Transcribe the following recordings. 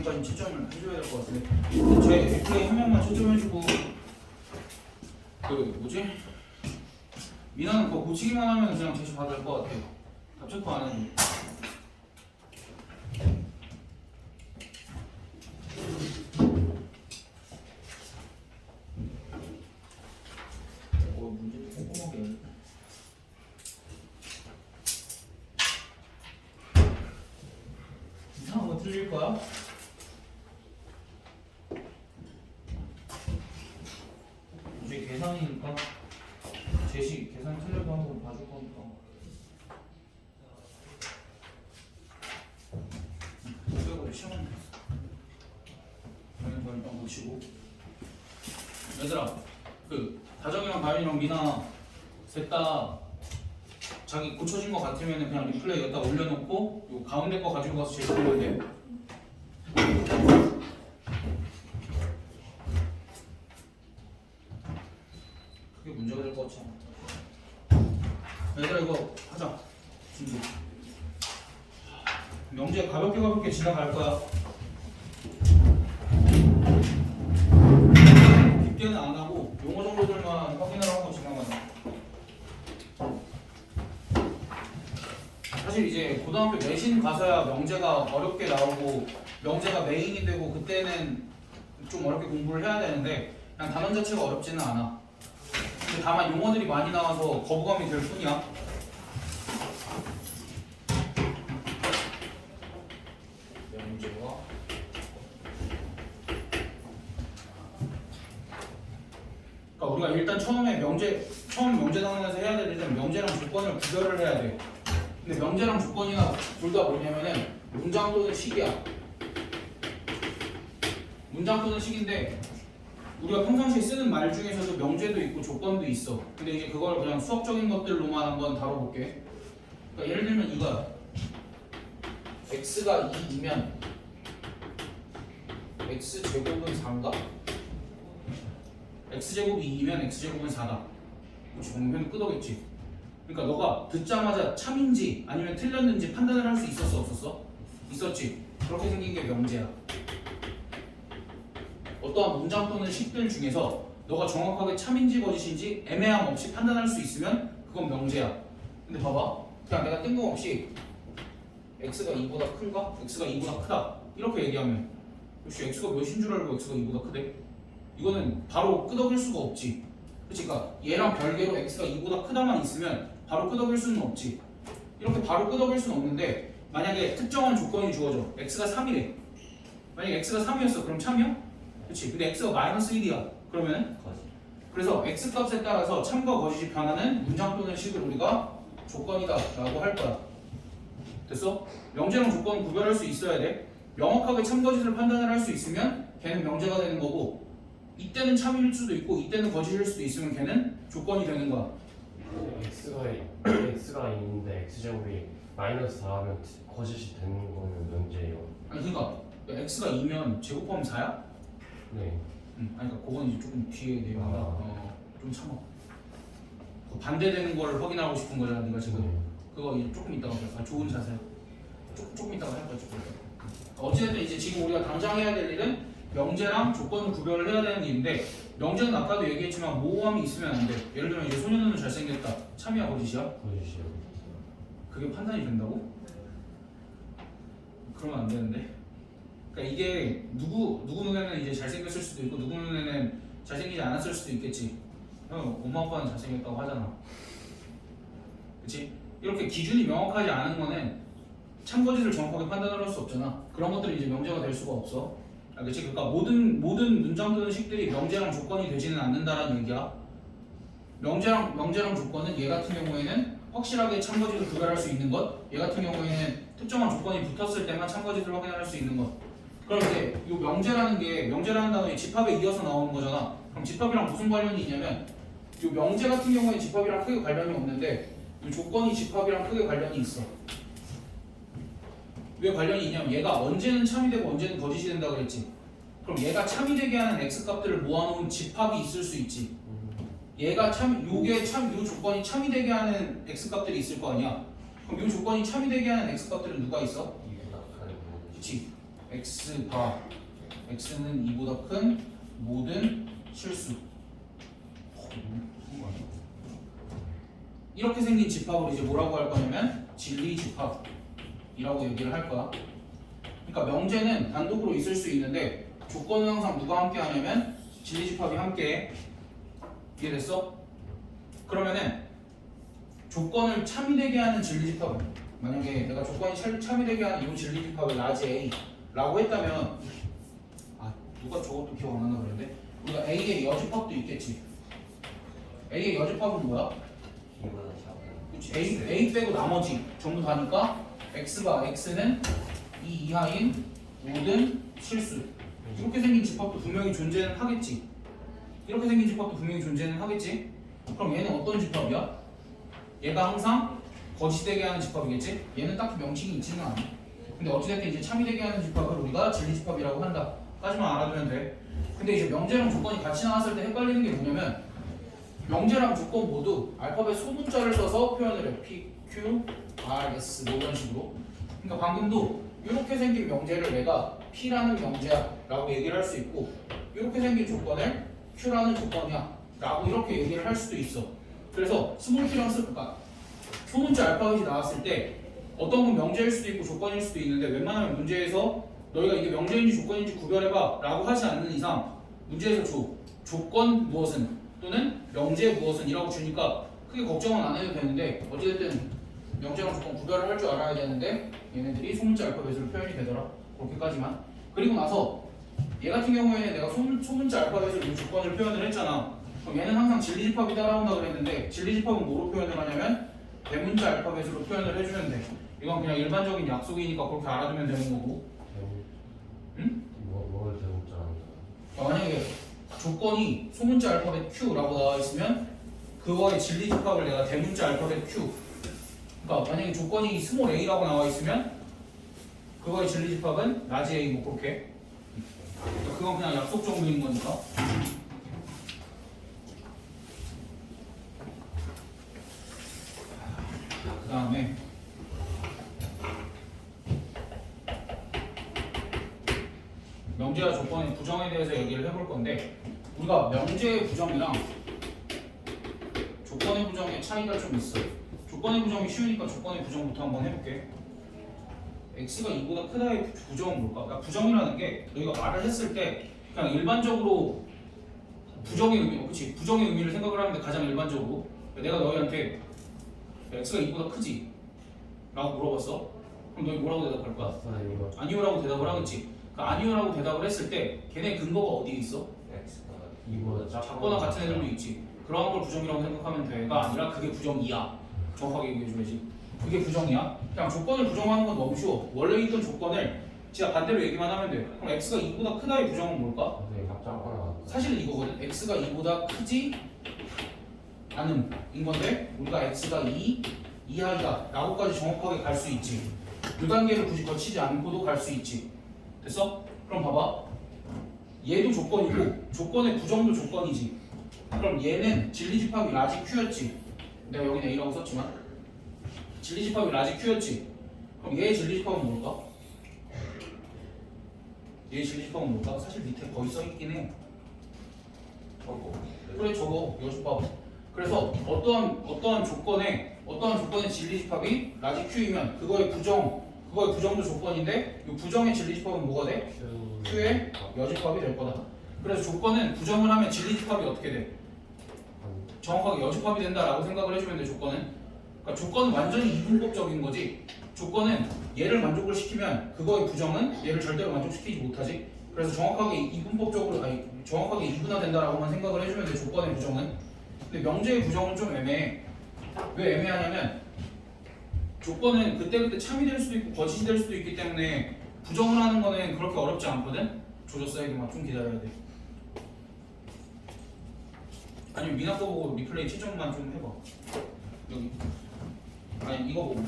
여기까지 채점을 해줘야 될 것 같은데 제 FA 한 명만 채점해주고 그 뭐지? 미나는 그거 고치기만 하면 그냥 제시 받을 것 같아요. 답 체크 안 해도. 문제 꼼꼼하게 해야 돼. 이상한 거 틀릴 거야? 이제 계산이니까 제시 계산 틀려도 한번 봐줄 거니까. 이거 시험은 됐어. 일단 고치고. 얘들아, 그 다정이랑 가윤이랑 미나 셋 다 자기 고쳐진 거 같으면 그냥 리플레이 여기다 올려놓고 요 가운데 거 가지고 가서 제시하면 돼. 그게 문제가 될 것 같지 않아. 얘들아 이거 하자. 준비. 명제 가볍게 지나갈 거야. 깊게는 안 하고 용어 정도들만 확인을 하고 지나가자. 사실 이제 고등학교 내신 가서야 명제가 어렵게 나오고 명제가 메인이 되고 그때는 좀 어렵게 공부를 해야 되는데 그냥 단원 자체가 어렵지는 않아. 근데 다만 용어들이 많이 나와서 거부감이 들 뿐이야. 명제와 그러니까 우리가 일단 처음 명제 단원에서 해야 될 일은 명제랑 조건을 구별을 해야 돼. 근데 명제랑 조건이나 둘 다 뭐냐면은 문장 또는 식이야. 문장 또는 식인데 우리가 평상시에 쓰는 말 중에서도 명제도 있고 조건도 있어. 근데 이제 그걸 그냥 수학적인 것들로만 한번 다뤄볼게. 그러니까 예를 들면 이거야. x가 2이면 x제곱은 4인가? x제곱이 2면 x제곱은 4다. 정면 끄덕였지. 그러니까 너가 듣자마자 참인지 아니면 틀렸는지 판단을 할 수 있었어 없었어? 있었지. 그렇게 생긴 게 명제야. 어떠한 문장 또는 식들 중에서 너가 정확하게 참인지 거짓인지 애매함 없이 판단할 수 있으면 그건 명제야. 근데 봐봐. 그냥 내가 뜬금없이 x가 2보다 큰가? x가 2보다 크다. 이렇게 얘기하면 역시 x가 몇인 줄 알고 x가 2보다 크대? 이거는 바로 끄덕일 수가 없지. 그치? 그러니까 얘랑 별개로 x가 2보다 크다만 있으면 바로 끄덕일 수는 없지. 이렇게 바로 끄덕일 수는 없는데 만약에 특정한 조건이 주어져. x가 3이래. 만약에 x가 3이었어. 그럼 참이야? 그치? 근데 x가 마이너스 1이야. 그러면 그래서 x 값에 따라서 참과 거짓이 변하는 문장 또는 식을 우리가 조건이다 라고 할 거야. 됐어? 명제랑 조건은 구별할 수 있어야 돼. 명확하게 참 거짓을 판단을 할 수 있으면 걔는 명제가 되는 거고 이때는 참일 수도 있고 이때는 거짓일 수도 있으면 걔는 조건이 되는 거야. x가 있는데 x제곱이 마이너스 4하면 거짓이 되는 거는 명제예요. 아니 그러니까 x가 2면 제곱하면 4야? 네. 아니 그러니까 그건 이제 조금 뒤에 내용이라 좀 참아. 그 반대되는 걸 확인하고 싶은 거잖아 네가 지금. 그거 이제 조금 이따가 봐. 좋은 자세. 조금 이따가 할 거야 조금. 어쨌든 이제 지금 우리가 당장 해야 될 일은 명제랑 조건을 구별을 해야 되는 일인데 명제는 아까도 얘기했지만 모호함이 있으면 안 돼. 예를 들면 이제 소년은 잘생겼다. 참이야 거짓이야? 거짓이요. 그게 판단이 된다고? 그러면 안 되는데. 그러니까 이게 누구 눈에는 이제 잘생겼을 수도 있고 누구 눈에는 잘생기지 않았을 수도 있겠지. 엄마 아빠는 잘생겼다고 하잖아. 그렇지? 이렇게 기준이 명확하지 않은 거는 참거짓을 정확하게 판단을 할 수 없잖아. 그런 것들이 이제 명제가 될 수가 없어. 그렇지? 그러니까 모든 문장 또는 식들이 명제랑 조건이 되지는 않는다라는 얘기야. 명제랑 조건은 얘 같은 경우에는 확실하게 참거짓을 구별할 수 있는 것, 얘 같은 경우에는 특정한 조건이 붙었을 때만 참거짓을 확인할 수 있는 것. 그럼 이제 이 명제라는 단어에 집합에 이어서 나오는 거잖아. 그럼 집합이랑 무슨 관련이 있냐면 이 명제 같은 경우에 집합이랑 크게 관련이 없는데 이 조건이 집합이랑 크게 관련이 있어. 왜 관련이 있냐면 얘가 언제는 참이 되고 언제는 거짓이 된다 그랬지. 그럼 얘가 참이 되게 하는 x 값들을 모아놓은 집합이 있을 수 있지. 요 조건이 참이 되게 하는 x 값들이 있을 거 아니야. 그럼 요 조건이 참이 되게 하는 x 값들은 누가 있어? 그렇지. x 바 x는 2보다 큰 모든 실수. 이렇게 생긴 집합을 이제 뭐라고 할 거냐면 진리 집합이라고 얘기를 할 거야. 그러니까 명제는 단독으로 있을 수 있는데 조건은 항상 누가 함께 하냐면 진리 집합이 함께 해. 이해됐어? 그러면은 조건을 참이되게 하는 진리 집합은, 만약에 내가 조건이 참이되게 하는 이 진리 집합을 라지 A라고 했다면, 누가 저것도 기억 안 나나 그랬는데, 우리가 A의 여집합도 있겠지. A의 여집합은 뭐야? 그치, A 빼고 나머지 전부 다니까 X가 X는 이 이하인 모든 실수. 이렇게 생긴 집합도 분명히 존재는 하겠지. 이렇게 생긴 집합도 분명히 존재는 하겠지. 그럼 얘는 어떤 집합이야? 얘가 항상 거짓되게 하는 집합이겠지? 얘는 딱히 명칭이 있지는 않아. 근데 어찌됐든 이제 참이되게 하는 집합을 우리가 진리집합이라고 한다 까지만 알아두면 돼. 근데 이제 명제랑 조건이 같이 나왔을 때 헷갈리는 게 뭐냐면, 명제랑 조건 모두 알파벳 소문자를 써서 표현을 해. P, Q, R, S 뭐 이런 식으로. 그러니까 방금도 이렇게 생긴 명제를 내가 P라는 명제야 라고 얘기를 할 수 있고, 이렇게 생긴 조건을 Q라는 조건이야 라고 이렇게 얘기를 할 수도 있어. 그래서 스몰 Q랑 그러니까 소문자 알파벳이 나왔을 때 어떤 건 명제일 수도 있고 조건일 수도 있는데, 웬만하면 문제에서 너희가 이게 명제인지 조건인지 구별해봐 라고 하지 않는 이상 문제에서 조건 무엇은 또는 명제 무엇은 이라고 주니까 크게 걱정은 안 해도 되는데, 어찌됐든 명제랑 조건 구별을 할 줄 알아야 되는데 얘네들이 소문자 알파벳으로 표현이 되더라. 그렇게까지만. 그리고 나서 얘 같은 경우에는 내가 소문자 알파벳으로 이 조건을 표현을 했잖아. 그럼 얘는 항상 진리집합이 따라온다 그랬는데, 진리집합은 뭐로 표현을 하냐면 대문자 알파벳으로 표현을 해주면 돼. 이건 그냥 일반적인 약속이니까 그렇게 알아두면 되는 거고. 응? 뭘 대문자라는 거야? 만약에 조건이 소문자 알파벳 Q라고 나와 있으면 그거의 진리집합을 내가 대문자 알파벳 Q. 그러니까 만약에 조건이 스몰 a라고 나와 있으면 그거의 진리집합은 라지 a 뭐 그렇게. 그러니까 그건 그냥 약속 정도인 거니까. 그 다음에 명제와 조건의 부정에 대해서 얘기를 해볼 건데, 우리가 명제의 부정이랑 조건의 부정의 차이가 좀 있어요. 조건의 부정이 쉬우니까 조건의 부정부터 한번 해볼게. x가 2보다 크다의 부정은 뭘까? 그러니까 부정이라는 게 너희가 말을 했을 때 그냥 일반적으로 부정의 의미, 그치? 부정의 의미를 생각을 하는데 가장 일반적으로 내가 너희한테 x가 2보다 크지? 라고 물어봤어. 그럼 너희 뭐라고 대답할 거야? 아니요라고 대답을 하겠지. 그러니까 아니요라고 대답을 했을 때 걔네 근거가 어디에 있어? 이거보다 작거나 같은 애들도 있지. 그런 걸 부정이라고 생각하면 돼가 아니라 그게 부정이야. 정확하게 얘기해줘야지. 그게 부정이야. 그냥 조건을 부정하는 건 너무 쉬워. 원래 있던 조건을 진짜 반대로 얘기만 하면 돼. 그럼 x가 2보다 크다의 부정은 뭘까? 작거나 사실은 이거거든. x가 2보다 크지 않음인 건데 우리가 x가 2 이하이다 라고까지 정확하게 갈 수 있지. 그 단계를 굳이 거치지 않고도 갈 수 있지. 됐어? 그럼 봐봐. 얘도 조건이고 조건의 부정도 조건이지. 그럼 얘는 진리집합이 라지 Q였지. 내가 여기는 A라고 썼지만 진리집합이 라지 Q였지. 그럼 얘의 진리집합은 뭘까? 얘의 진리집합은 뭘까? 사실 밑에 거의 써있긴 해. 그래 저거 여집합. 그래서 어떠한 조건의 진리집합이 라지 Q이면 그거의 부정도 조건인데 이 부정의 진리집합은 뭐가 돼? Q의 여집합이 될 거다. 그래서 조건은 부정을 하면 진리집합이 어떻게 돼? 정확하게 여집합이 된다라고 생각을 해주면 돼. 조건은. 그러니까 조건은 완전히 이분법적인 거지. 조건은 얘를 만족을 시키면 그거의 부정은 얘를 절대로 만족시키지 못하지. 그래서 정확하게 이분화된다라고만 생각을 해주면 돼. 조건의 부정은. 근데 명제의 부정은 좀 애매해. 왜 애매하냐면 조건은 그때그때 참이 될 수도 있고 거짓이 될 수도 있기 때문에 부정을 하는 거는 그렇게 어렵지 않거든? 조졌어야 돼. 좀 기다려야 돼. 아니면 미나 거 보고 리플레이 채점만 좀 해봐. 여기. 아니 이거 보고.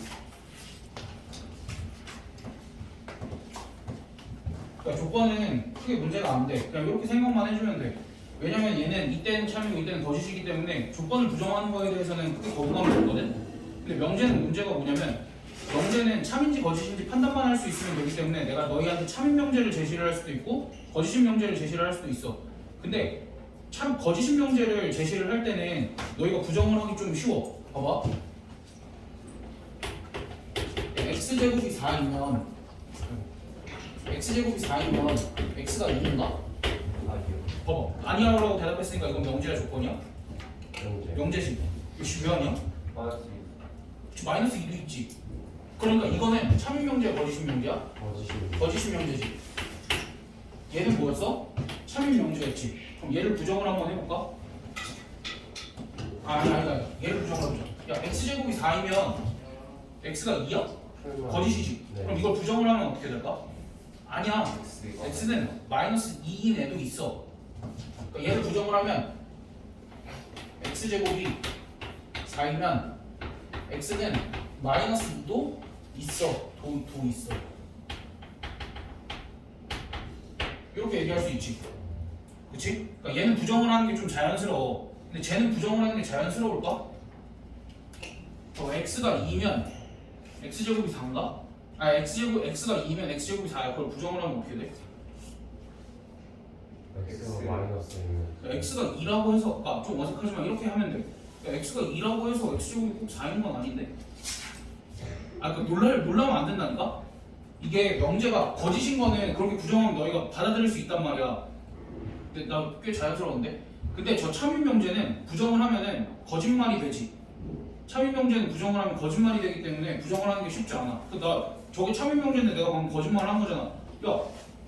그러니까 조건은 크게 문제가 안 돼. 그냥 이렇게 생각만 해주면 돼. 왜냐면 얘는 이때는 참이고 이때는 거짓이기 때문에 조건을 부정하는 거에 대해서는 크게 거부감이 없거든. 근데 명제는 문제가 뭐냐면 명제는 참인지 거짓인지 판단만 할 수 있으면 되기 때문에 내가 너희한테 참인 명제를 제시를 할 수도 있고 거짓인 명제를 제시를 할 수도 있어. 근데 참 거짓인 명제를 제시를 할 때는 너희가 부정을 하기 좀 쉬워. 봐봐. x제곱이 4이면 x가 2인가? 아니요. 봐봐. 아니야라고 대답했으니까 이건 명제야 조건이야? 명제. 명제지. 이거 왜 아니야? 맞지. 그치, 마이너스 2도 있지. 그러니까 이거는 참인 명제야 거짓인 명제야? 거짓이. 거짓인 명제지. 얘는 뭐였어? 참인 명제였지. 그럼 얘를 부정을 한번 해볼까? 아니다. 얘를 부정을 해보자. 야 x제곱이 4이면 x가 2야? 거짓이지. 네. 그럼 이걸 부정을 하면 어떻게 될까? 아니야. x는 마이너스 2인 애도 있어. 그러니까 얘를 부정을 하면 x제곱이 4이면 x는 마이너스 2도 있어. 도 있어. 이렇게 얘기할 수 있지. 그치? 그러니까 얘는 부정을 하는 게 좀 자연스러워. 근데 쟤는 부정을 하는 게 자연스러울까? x가 2면 x제곱이 4인가? x가 2면 x제곱이 4야. 그걸 부정을 하면 어떻게 돼? x가 마이너스이면 x가 2라고 해서 좀 어색하지만 이렇게 하면 돼. x가 2라고 해서 x제곱이 꼭 4인 건 아닌데? 놀라면 안 된다니까? 이게 명제가 거짓인 거는 그렇게 부정하면 너희가 받아들일 수 있단 말이야. 근데 나 꽤 자연스러운데? 근데 저 참인 명제는 부정을 하면은 거짓말이 되지. 참인 명제는 부정을 하면 거짓말이 되기 때문에 부정을 하는 게 쉽지 않아. 저게 참인 명제인데 내가 방금 거짓말을 한 거잖아. 야,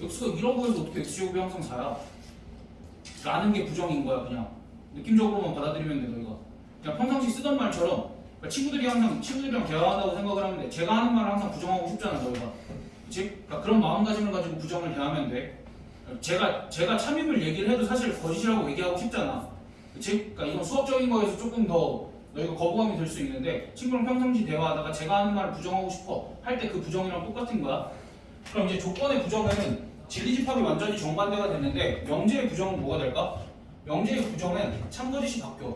x가 2라고 해서 어떻게 x제곱이 항상 4야? 라는 게 부정인 거야. 그냥 느낌적으로만 받아들이면 돼. 너희가 그냥 평상시 쓰던 말처럼 그러니까 친구들이랑 대화한다고 생각을 하는데 제가 하는 말을 항상 부정하고 싶잖아. 너희가 그치? 그러니까 그런 마음가짐을 가지고 부정을 대하면 돼. 제가 참임을 얘기를 해도 사실 거짓이라고 얘기하고 싶잖아. 그치? 그러니까 이건 수학적인 거에서 조금 더 너희가 거부감이 들 수 있는데 친구랑 평상시 대화하다가 제가 하는 말을 부정하고 싶어 할 때 그 부정이랑 똑같은 거야. 그럼 이제 조건의 부정은 진리집합이 완전히 정반대가 됐는데 명제의 부정은 뭐가 될까? 명제의 부정은 참거짓이 바뀌어.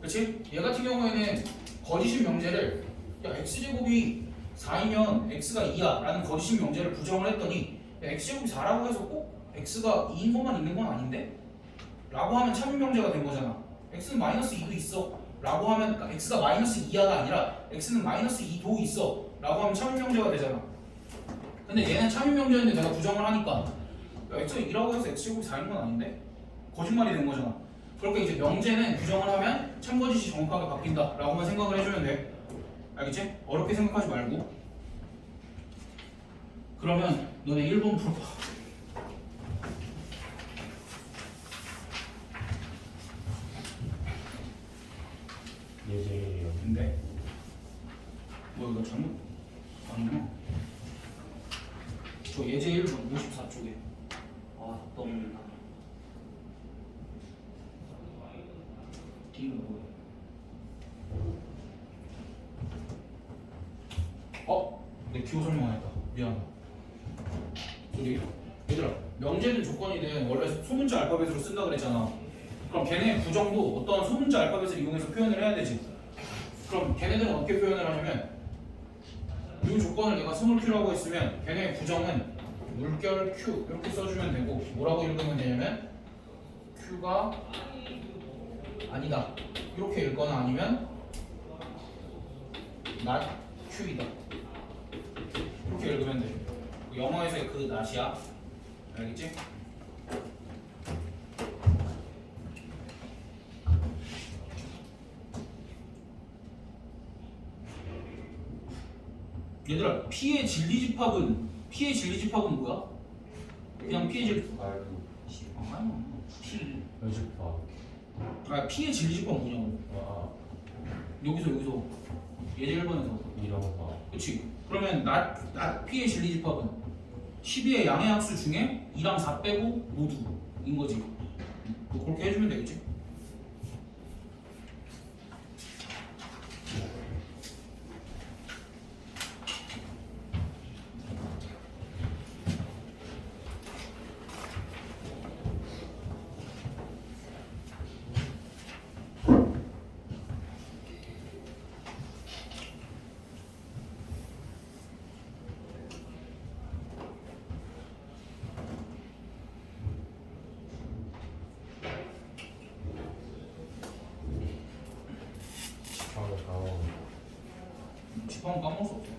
그치? 얘 같은 경우에는 거짓인 명제를 야 x제곱이 4이면 x가 2야 라는 거짓인 명제를 부정을 했더니 야, x제곱이 4라고 해서 꼭 x가 2인 것만 있는 건 아닌데? 라고 하면 참인 명제가 된 거잖아. x는 마이너스 2도 있어 라고 하면 그러니까 x가 마이너스 2야가 아니라 x는 마이너스 2도 있어 라고 하면 참인 명제가 되잖아. 근데 얘는 참인 명제인데 내가 부정을 하니까 야, x가 2라고 해서 x제곱이 4인 건 아닌데? 거짓말이 된 거잖아. 그러니까 이제 명제는 부정을 하면 참거짓이 정확하게 바뀐다 라고만 생각을 해주면 돼. 알겠지? 어렵게 생각하지 말고. 그러면 너네 1번 풀어봐. 예제예요. 근데 뭐 이거 잘못 아니구나. 저 예제 1번 54쪽에 답답합니다. D는 뭐야? 내 기호 설명 안 했다. 미안하다. 소리. 얘들아, 명제든 조건이든 원래 소문자 알파벳으로 쓴다 그랬잖아. 그럼 걔네 부정도 어떤 소문자 알파벳을 이용해서 표현을 해야 되지. 그럼 걔네들은 어떻게 표현을 하냐면 이 조건을 내가 스몰 q라고 했으면 걔네 부정은 물결 q 이렇게 써주면 되고 뭐라고 읽으면 되냐면 q가 아니다 이렇게 읽거나 아니면 not q이다 이렇게 읽으면 돼. 영어에서의 그 not이야. 알겠지? 얘들아, P의 진리집합은 뭐야? 그냥 P의 진리집합 말고 아니야. P P의 진리집합 뭐냐고. 여기서 예제 1번에서 이런 거. 그치? 그러면 not P의 진리집합은 12의 양의 약수 중에 2랑 4 빼고 모두인 거지. 뭐 그렇게 해주면 되겠지? 집합은 까먹을 수 없어.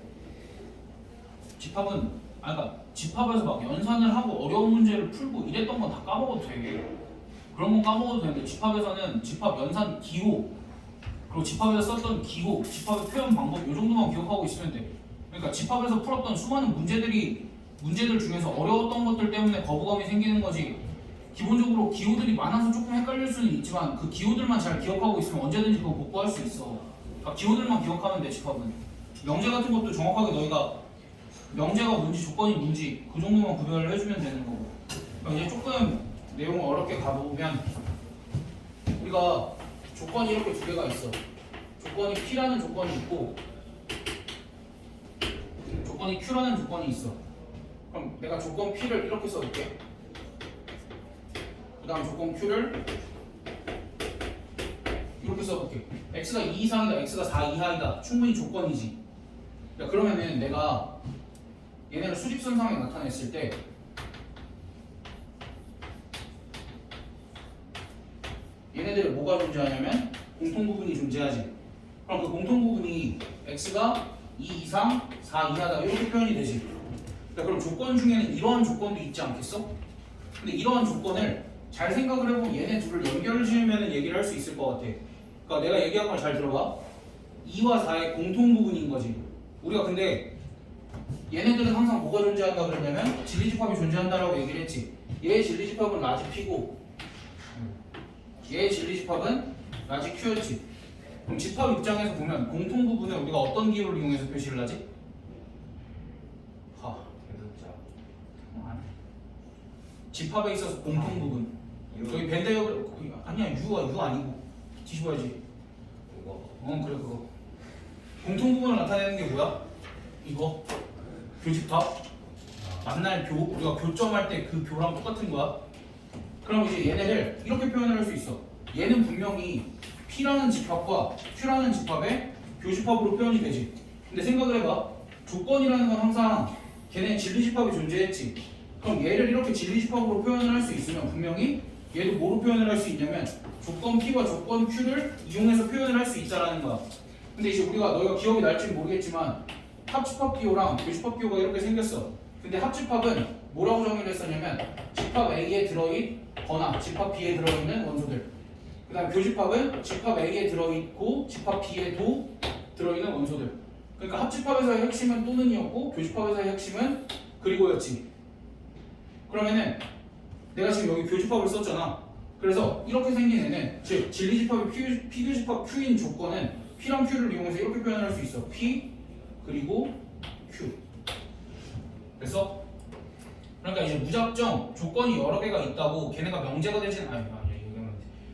집합은 그러니까 집합에서 막 연산을 하고 어려운 문제를 풀고 이랬던 건 다 까먹어도 돼. 그런 건 까먹어도 되는데 집합에서는 집합 연산 기호 그리고 집합에서 썼던 기호, 집합의 표현 방법 이 정도만 기억하고 있으면 돼. 그러니까 집합에서 풀었던 수많은 문제들 중에서 어려웠던 것들 때문에 거부감이 생기는 거지. 기본적으로 기호들이 많아서 조금 헷갈릴 수는 있지만 그 기호들만 잘 기억하고 있으면 언제든지 그거 복구할 수 있어. 그러니까 기호들만 기억하면 돼. 집합은 명제 같은 것도 정확하게 너희가 명제가 뭔지 조건이 뭔지 그 정도만 구별을 해주면 되는 거고. 그러니까 이제 조금 내용을 어렵게 가보면 우리가 조건이 이렇게 두 개가 있어. 조건이 P라는 조건이 있고 조건이 Q라는 조건이 있어. 그럼 내가 조건 P를 이렇게 써볼게. 그 다음 조건 Q를 이렇게 써볼게. X가 2 이상이다, X가 4 이하이다. 충분히 조건이지. 그러면은 내가 얘네를 수직선상에 나타냈을 때 얘네들이 뭐가 존재하냐면 공통부분이 존재하지. 그럼 그 공통부분이 X가 2 이상 4 이하다 이렇게 표현이 되지. 그럼 조건 중에는 이러한 조건도 있지 않겠어? 근데 이러한 조건을 잘 생각을 해보면 얘네 둘을 연결을 지으면 얘기를 할 수 있을 것 같아. 그러니까 내가 얘기한 걸 잘 들어봐. 2와 4의 공통부분인 거지. 우리가 근데 얘네들은 항상 뭐가 존재한다 그랬냐면 진리집합이 존재한다라고 얘기를 했지. 얘의 진리집합은 라지 P고 얘의 진리집합은 라지 Q였지. 그럼 집합 입장에서 보면 공통부분에 우리가 어떤 기호를 이용해서 표시를 하지? 대문자. 집합에 있어서 공통부분. 저기 밴드역을 아니야 U가 U 아니고 뒤집어야지. 이거. 그래 그거. 공통부분을 나타내는 게 뭐야? 이거 교집합. 만날 교 우리가 교점할 때 그 교랑 똑같은 거야. 그럼 이제 얘네를 이렇게 표현을 할 수 있어. 얘는 분명히 P라는 집합과 Q라는 집합의 교집합으로 표현이 되지. 근데 생각을 해봐. 조건이라는 건 항상 걔네 진리집합이 존재했지. 그럼 얘를 이렇게 진리집합으로 표현을 할 수 있으면 분명히 얘도 뭐로 표현을 할 수 있냐면 조건 P와 조건 Q를 이용해서 표현을 할 수 있다라는 거야. 근데 이제 우리가 너희가 기억이 날지는 모르겠지만 합집합 기호랑 교집합 기호가 이렇게 생겼어. 근데 합집합은 뭐라고 정의를 했었냐면 집합 A에 들어있거나 집합 B에 들어있는 원소들. 그 다음 교집합은 집합 A에 들어있고 집합 B에도 들어있는 원소들. 그러니까 합집합에서의 핵심은 또는이었고 교집합에서의 핵심은 그리고였지. 그러면은 내가 지금 여기 교집합을 썼잖아. 그래서 이렇게 생긴 애는 즉 진리집합이 P교집합 Q인 조건은 P랑 Q를 이용해서 이렇게 표현할 수 있어. P 그리고 Q. 그래서 그러니까 이제 무작정 조건이 여러 개가 있다고 걔네가 명제가 되지는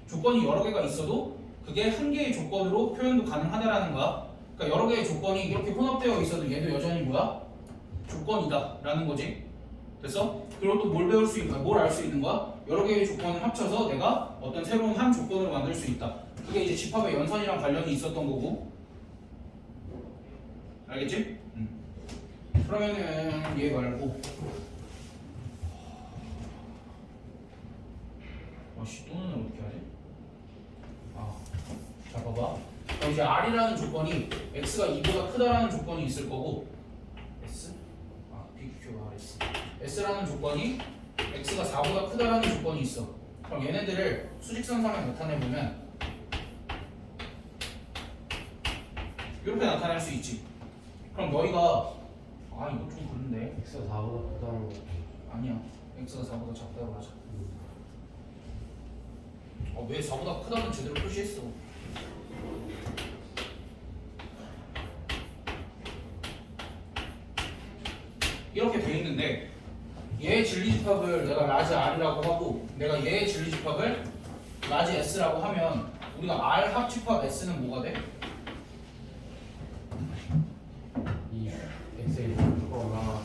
조건이 여러 개가 있어도 그게 한 개의 조건으로 표현도 가능하다라는 거야. 그러니까 여러 개의 조건이 이렇게 혼합되어 있어도 얘도 여전히 뭐야? 조건이다라는 거지. 됐어? 그리고 또 뭘 배울 수 있는 거야? 뭘 알 수 있는 거야? 여러 개의 조건을 합쳐서 내가 어떤 새로운 한 조건으로 만들 수 있다. 그게 이제 집합의 연산이랑 관련이 있었던 거고. 알겠지? 그러면은 얘 말고 아씨 또는 어떻게 하지? 자 봐봐. 그럼 이제 R이라는 조건이 X가 2보다 크다라는 조건이 있을 거고 S? BQ, RS S라는 조건이 X가 4보다 크다라는 조건이 있어. 그럼 얘네들을 수직선상에 나타내보면 이렇게 나타낼 수 있지. 그럼 너희가 이거 좀 그런데 X가 4보다 크다는 거. 아니야. X가 4보다 작다고 하자. 왜 4보다 크다는 제대로 표시했어. 이렇게 돼 있는데 얘의 진리집합을 내가 라지 R이라고 하고 내가 얘의 진리집합을 라지 S라고 하면 우리가 R 합집합 S는 뭐가 돼? 이 X의 조건과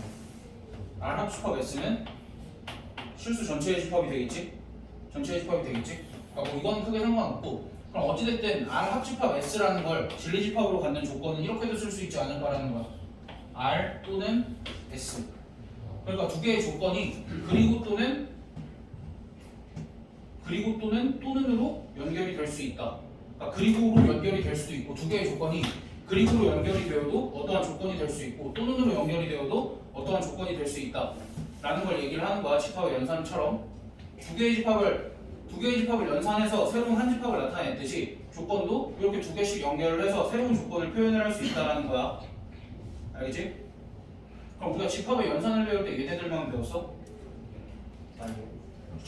R 합집합 S는 실수 전체의 집합이 되겠지? 전체의 집합이 되겠지? 그러니까 뭐 이건 크게 상관없고 그럼 어찌됐든 R 합집합 S라는 걸 진리집합으로 갖는 조건은 이렇게도 쓸 수 있지 않을까라는 거야. R 또는 S. 그러니까 두 개의 조건이 그리고 또는으로 연결이 될 수 있다. 그러니까 그리고로 연결이 될 수도 있고 두 개의 조건이 그리드로 연결이 되어도 어떠한 조건이 될 수 있고 또는으로 연결이 되어도 어떠한 조건이 될 수 있다 라는 걸 얘기를 하는 거야. 집합의 연산처럼 두 개의 집합을 연산해서 새로운 한 집합을 나타냈듯이 조건도 이렇게 두 개씩 연결을 해서 새로운 조건을 표현을 할 수 있다는 거야. 알겠지? 그럼 우리가 집합의 연산을 배울 때 얘네들만 배웠어? 아니요.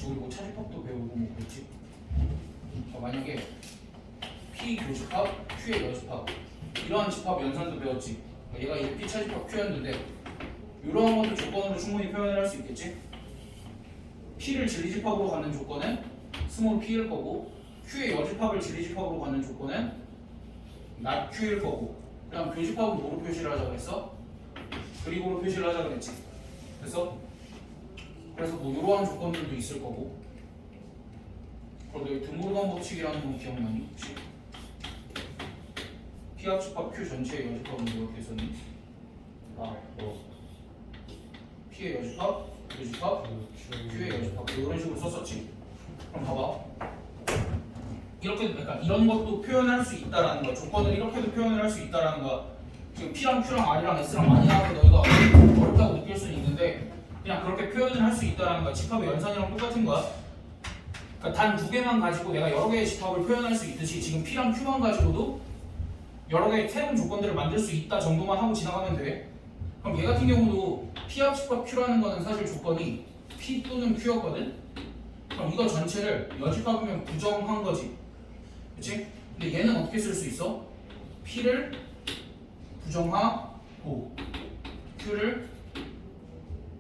우리 뭐 차집합도 배우고 뭐 그렇지. 만약에 P 교집합, Q의 여집합 이러한 집합 연산도 배웠지. 얘가 이제 P 차집합 Q였는데 이러한 것도 조건으로 충분히 표현을 할 수 있겠지. P를 진리집합으로 갖는 조건은 스몰 p일 거고 Q의 여집합을 진리집합으로 갖는 조건은 not Q일 거고 그 다음 교집합은 뭐로 표시를 하자 그랬어? 그리고로 표시를 하자 그랬지. 그래서 뭐 이러한 조건들도 있을 거고 그리고 여기 드모르간 법칙이라는 건 기억나니? 혹시? P 합집합 Q 전체의 여집합은 뭐렇게 썼니? P의 여집합, 교집합, Q의 여집합 이런 식으로 썼었지. 그럼 봐봐. 이렇게 그러니까 이런 것도 표현할 수 있다라는 거야. 조건을 이렇게도 표현을 할 수 있다라는 거야. 지금 P랑 Q랑 R이랑 S랑 많이 나와서 너희가 어렵다고 느낄 수는 있는데 그냥 그렇게 표현을 할 수 있다라는 거야. 집합의 연산이랑 똑같은 거야. 그러니까 단 두 개만 가지고 내가 여러 개의 집합을 표현할 수 있듯이 지금 P랑 Q만 가지고도 여러 개의 새로운 조건들을 만들 수 있다 정도만 하고 지나가면 돼. 그럼 얘 같은 경우도 P 합집합 Q라는 거는 사실 조건이 P 또는 Q였거든. 그럼 이거 전체를 여집합이면 부정한 거지. 그치? 근데 얘는 어떻게 쓸 수 있어? P를 부정하고 Q를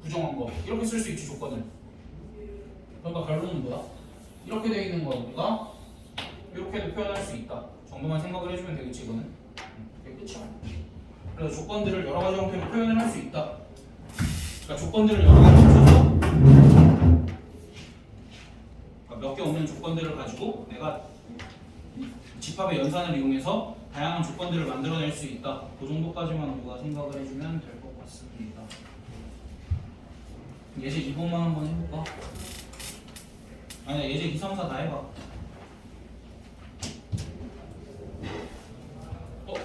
부정한 거 이렇게 쓸 수 있지 조건을. 그러니까 결론은 뭐야? 이렇게 돼 있는 거 우리가 이렇게도 표현할 수 있다 정도만 생각을 해주면 되겠지 이거는. 그게 끝이야. 그래서 조건들을 여러 가지 형태로 표현을 할 수 있다. 그러니까 조건들을 여러 가지 합쳐서 몇 개 없는 조건들을 가지고 내가 집합의 연산을 이용해서 다양한 조건들을 만들어낼 수 있다. 그 정도까지만 우리가 생각을 해주면 될 것 같습니다. 예제 2번만 한번 해볼까? 아니야 예제 2, 3, 4 다 해봐.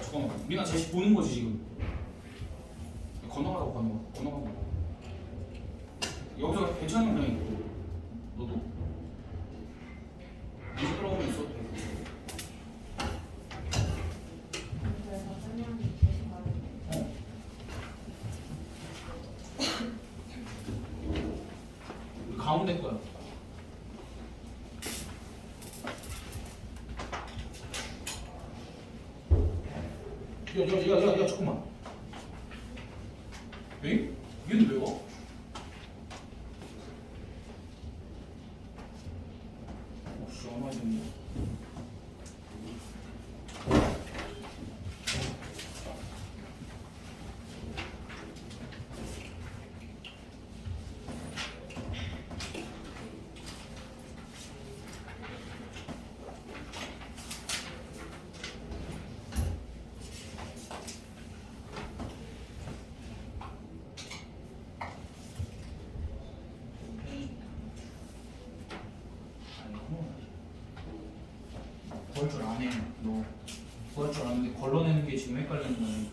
잠깐만 우리가 제시 보는 거지 지금. 건너가고 여기서 괜찮은 모양이 있고 너도 이제 들어오면 있어도 돼. 가운데 거야. 야, 잠깐만. 에이? 얘는 왜 와? 씨, 얼마 됐냐? 구할 줄 아네. 너 구할 줄 아는데 걸러내는 게 지금 헷갈리는 거네.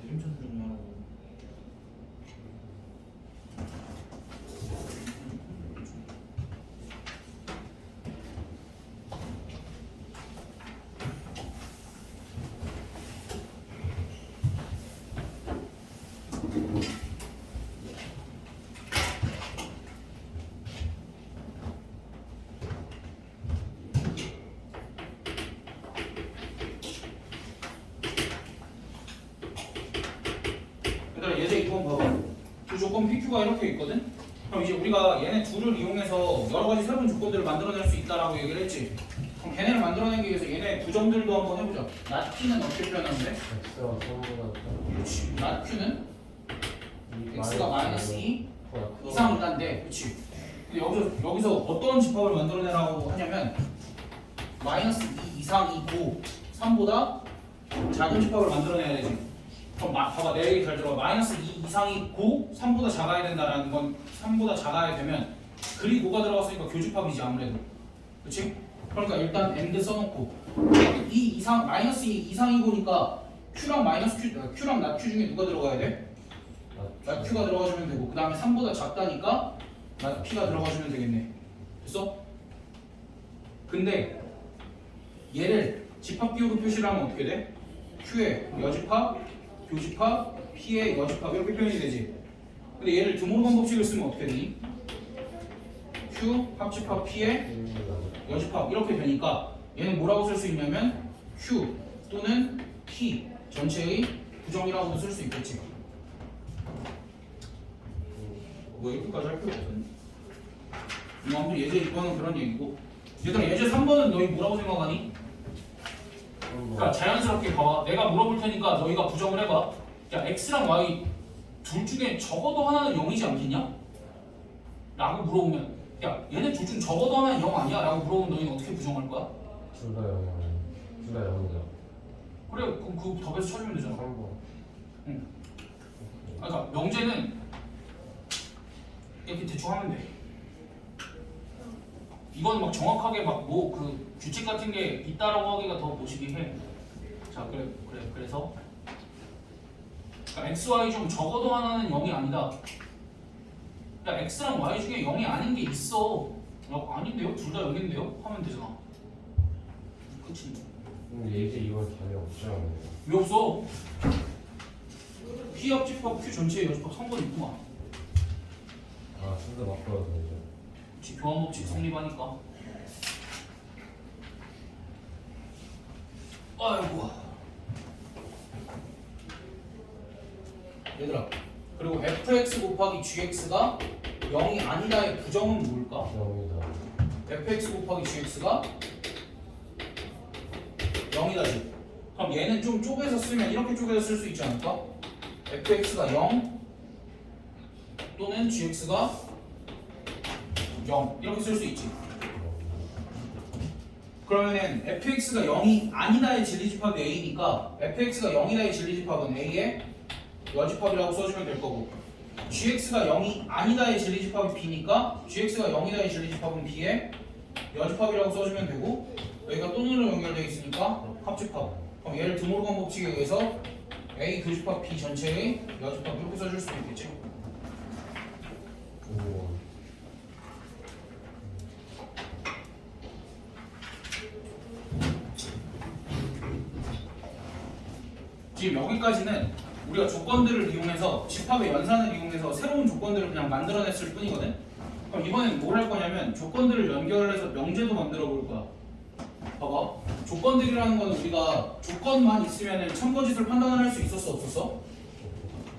느림쳐서 좀 하라고. 얘들아 예제 2번 봐봐. 두 조건 PQ가 이렇게 있거든? 그럼 이제 우리가 얘네 둘을 이용해서 여러 가지 새로운 조건들을 만들어낼 수 있다라고 얘기를 했지. 그럼 걔네를 만들어내기 위해서 얘네 부정들도 한번 해보자. not P는 어떻게 표현하는데? X가 3보다 그렇지. not Q는 X가 마이너스 2 이상 이다인데, 그렇지. 근데 여기서 어떤 집합을 만들어내라고 하냐면 마이너스 2 이상이고 3보다 작은 집합을 만들어내야 되지. 그럼 봐봐 내 얘기 잘 들어봐. 마이너스 2 이상이 고 3보다 작아야 된다라는 건 3보다 작아야 되면 글이 고가 들어갔으니까 교집합이지 아무래도. 그렇지? 그러니까 일단 and 써놓고 2 이상 마이너스 2 이상이고니까 q랑 마이너스 q랑 낮 q 중에 누가 들어가야 돼? 낮 q가 들어가주면 되고 그 다음에 3보다 작다니까 낮 p가 들어가주면 되겠네. 됐어? 근데 얘를 집합기호로 표시를 하면 어떻게 돼? q의 여집합, 교집합, p의 여집합 이렇게 표현이 되지. 근데 얘를 드모르건 법칙을 쓰면 어떻게 되니? q 합집합 p의 여집합 이렇게 되니까 얘는 뭐라고 쓸 수 있냐면 q 또는 p 전체의 부정이라고도 쓸 수 있겠지. 뭐 이렇게까지 할 필요 없었니? 아무튼 예제 2번은 그런 얘기고 얘들아 예제 3번은 너희 뭐라고 생각하니? 그러니까 자연스럽게 봐봐. 내가 물어볼 테니까 너희가 부정을 해봐. 야 x랑 y 둘 중에 적어도 하나는 0이지 않겠냐? 라고 물어보면 야 얘네 둘 중 적어도 하나는 0 아니야? 라고 물어보면 너희는 어떻게 부정할 거야? 둘 다 0이야. 둘 다 0이다. 그래 그럼 그 답에서 찾으면 되잖아. 3번. 응. 그러니까 명제는 이렇게 대충 하면 돼. 이건 막 정확하게 막 뭐 그 규칙 같은 게 있다라고 하기가 더 모시기 해. 자 그래서 그러니까 x, y 중 적어도 하나는 0이 아니다. 야 x랑 y 중에 0이 아닌 게 있어. 야, 아닌데요? 둘 다 0인데요? 하면 되잖아. 끝인데. 근데 예제 2번 답이 없죠. 왜 없어? P 합집합 Q 전체의 여집합 3번 있구만. 아, 순서 바꿔도 되죠. 그치, 교환법칙 성립하니까. 아이고. 얘들아, 그리고 fx 곱하기 gx가 0이 아니다의 부정은 뭘까? 0이다. fx 곱하기 gx가 0이다지. 그럼 얘는 좀 쪼개서 쓰면 이렇게 쪼개서 쓸 수 있지 않을까? fx가 0 또는 gx가 0 이렇게 쓸 수 있지. 그러면은 fx가 0이 아니다의 진리집합이 a니까 fx가 0이다의 진리집합은 a의 여집합이라고 써주면 될 거고 gx가 0이 아니다의 진리집합이 b니까 gx가 0이다의 진리집합은 b의 여집합이라고 써주면 되고 여기가 또는으로 연결되어 있으니까 합집합. 그럼 얘를 드모르건 법칙에 의해서 a 교집합 b 전체의 여집합 이렇게 써줄 수도 있겠지. 오. 지금 여기까지는 우리가 조건들을 이용해서 집합의 연산을 이용해서 새로운 조건들을 그냥 만들어냈을 뿐이거든. 그럼 이번엔 뭘 할 거냐면 조건들을 연결해서 명제도 만들어 볼 거야. 봐봐. 조건들이라는 거는 우리가 조건만 있으면 참거짓을 판단을 할 수 있었어 없었어?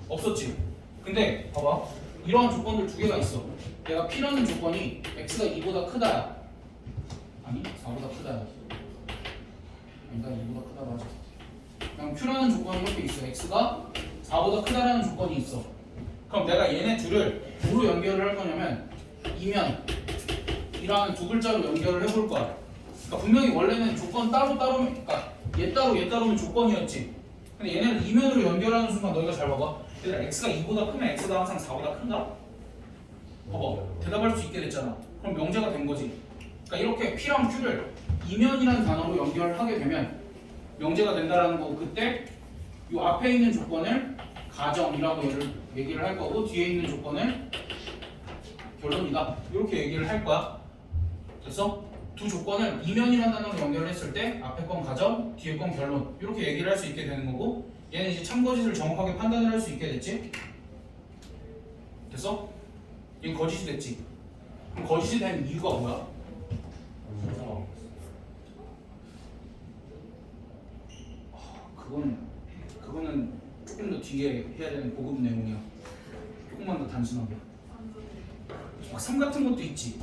없었지. 근데 봐봐. 이러한 조건들 두 개가 있어. 내가 P라는 조건이 X가 2보다 크다야. 아니 4보다 크다야. 아니다 2보다 크다고 하자. 그럼 Q라는 조건이 이렇게 있어. X가 4보다 크다라는 조건이 있어. 그럼 내가 얘네 둘을 뭐로 연결을 할 거냐면 이면이라는 두 글자로 연결을 해볼 거야. 그러니까 분명히 원래는 조건 따로 그러니까 얘 따로면 조건이었지. 근데 얘네를 이면으로 연결하는 순간 너희가 잘 봐봐. 얘들아 x가 2보다 크면 x가 항상 4보다 큰가? 봐봐. 대답할 수 있게 됐잖아. 그럼 명제가 된 거지. 그러니까 이렇게 P랑 Q를 이면이라는 단어로 연결하게 되면 명제가 된다라는 거고 그때 이 앞에 있는 조건을 가정이라고 얘기를 할 거고 뒤에 있는 조건을 결론이다. 이렇게 얘기를 할 거야. 됐어? 두 조건을 이면이라는 단어로 연결했을 때 앞에 건 가정, 뒤에 건 결론 이렇게 얘기를 할 수 있게 되는 거고 얘는 이제 참거짓을 정확하게 판단을 할 수 있게 됐지? 됐어? 얘는 거짓이 됐지? 그럼 거짓이 된 이유가 뭐야? 그거는 조금 더 뒤에 해야 되는 고급 내용이야. 조금만 더 단순하게. 막 삼 같은 것도 있지.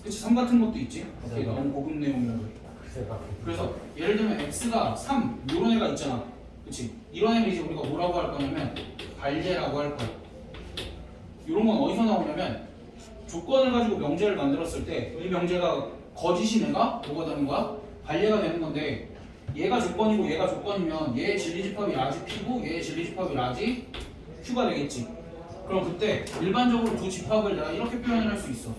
그치, 3 같은 것도 있지. 그게 너무 고급 내용이라고. 그래서 예를 들면 x가 3 이런 애가 있잖아. 그치? 이런 애를 이제 우리가 뭐라고 할 거냐면 발제라고 할 거야. 이런 건 어디서 나오냐면 조건을 가지고 명제를 만들었을 때 이 명제가 거짓인 애가 뭐가 되는 거야? 발제가 되는 건데 얘가 조건이고 얘가 조건이면 얘의 진리집합이 라지 P고 얘의 진리집합이 라지 Q가 되겠지. 그럼 그때 일반적으로 두 집합을 내가 이렇게 표현을 할 수 있어.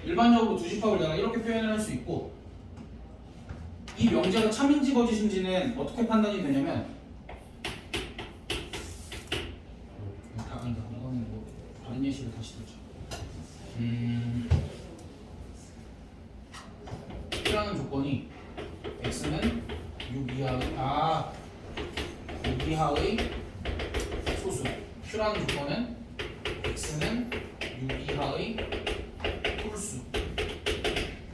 일반적으로 두 집합을 내가 이렇게 표현을 할 수 있고, 이 명제가 참인지 거짓인지는 어떻게 판단이 되냐면, 아니다, 이거는 뭐 다른 예시를 다시 들자. Q라는 조건이 x는 6 이하의 소수, Q라는 조건은 x는 6 이하의 홀수.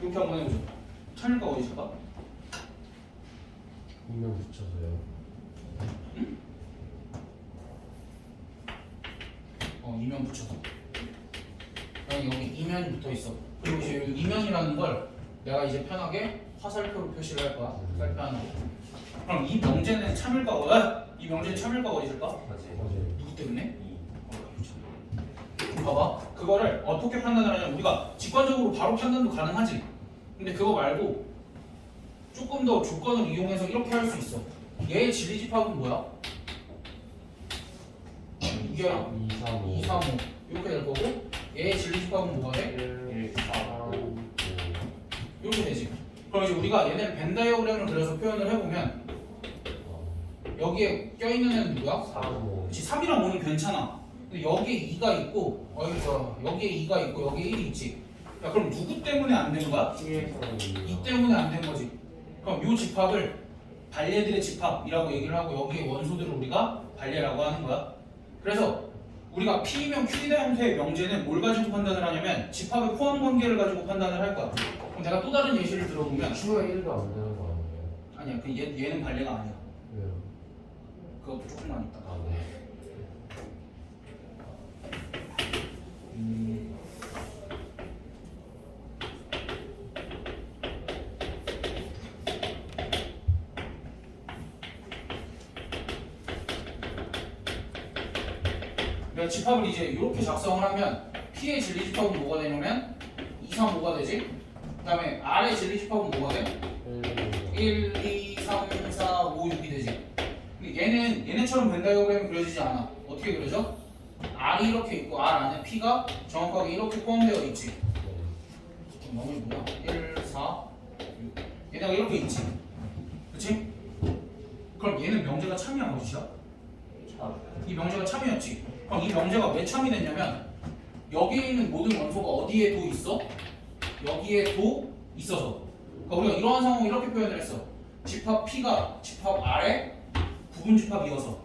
이렇게 한번 해보자. 참일까 거짓일까? 이면 붙여서요. 응? 2면 붙여서. 여기 이면이 붙어 있어. 그리고 이제 여기 이면이라는 걸 내가 이제 편하게 화살표로 표시를 할 거야. 화살표 하나. 그럼 이 명제는 참일까 이 명제는 참일까 거짓일까? 어제 누구 때문에? 봐봐. 그거를 어떻게 판단을 하냐면, 우리가 직관적으로 바로 판단도 가능하지. 근데 그거 말고 조금 더 조건을 이용해서 이렇게 할 수 있어. 얘의 진리집합은 뭐야? 이게 2, 3, 5 2, 3, 5 이렇게 될 거고, 얘의 진리집합은 뭐가 돼? 1, 4, 5 이렇게 되지. 그럼 이제 우리가 얘네를 벤 다이어그램을 그려서 표현을 해보면, 여기에 껴있는 애는 누구야? 3, 5 그치, 3이랑 5는 괜찮아. 근데 여기에 2가 있고, 여기에 2가 있고, 여기에 1이 있지. 야, 그럼 누구 때문에 안 된 거야? Q에서는 2 때문에 안 된 거지. 그럼 이 집합을 발례들의 집합이라고 얘기를 하고, 여기에 원소들을 우리가 발례라고 하는 거야. 그래서 우리가 P이면 Q이다 형태의 명제는 뭘 가지고 판단을 하냐면, 집합의 포함 관계를 가지고 판단을 할 거야. 그럼 내가 또 다른 예시를 들어보면, Q가 1도 안 되는 거 아니에요? 아니야, 얘는 발례가 아니야. 왜요? 그것도 조금만 있다. 아, 네. 내가 집합을 이제 이렇게 작성을 하면 P의 진리집합은 뭐가 되냐면 2, 3, 5가 되지. 그 다음에 R의 진리집합은 뭐가 돼? 1, 2, 3, 4, 5, 6이 되지. 근데 얘네처럼 벤 다이어그램이 그려지지 않아. 어떻게 그려져? R이 이렇게 있고 R 안에 P가 정확하게 이렇게 포함되어 있지. 너무 뭐야? 1, 4, 6. 얘네가 이렇게 있지. 그치? 그럼 얘는 명제가 참이야 거짓이야? 이 명제가 참이었지. 그럼 이 명제가 왜 참이 됐냐면, 여기에 있는 모든 원소가 어디에 도 있어? 여기에 도 있어서. 그러니까 우리가 이러한 상황을 이렇게 표현을 했어. 집합 P가 집합 R의 부분 집합이어서.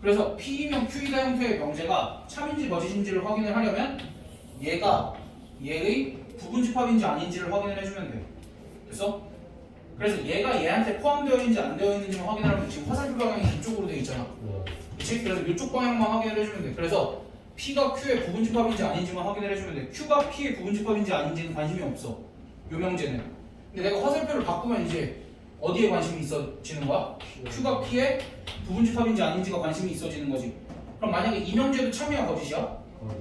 그래서 P이면 Q이다 형태의 명제가 참인지 거짓인지를 확인을 하려면 얘가 얘의 부분 집합인지 아닌지를 확인을 해주면 돼. 됐어? 그래서 얘가 얘한테 포함되어 있는지 안 되어 있는지만 확인하려면 지금 화살표 방향이 이쪽으로 되어 있잖아. 그치? 그래서 이쪽 방향만 확인을 해주면 돼. 그래서 P가 Q의 부분 집합인지 아닌지만 확인을 해주면 돼. Q가 P의 부분 집합인지 아닌지는 관심이 없어. 요 명제는. 근데 내가 화살표를 바꾸면 이제 어디에 관심이 있어지는 거야? Q가 P의 부분 집합인지 아닌지가 관심이 있어지는 거지. 그럼 만약에 이 명제도 참이야 거짓이야?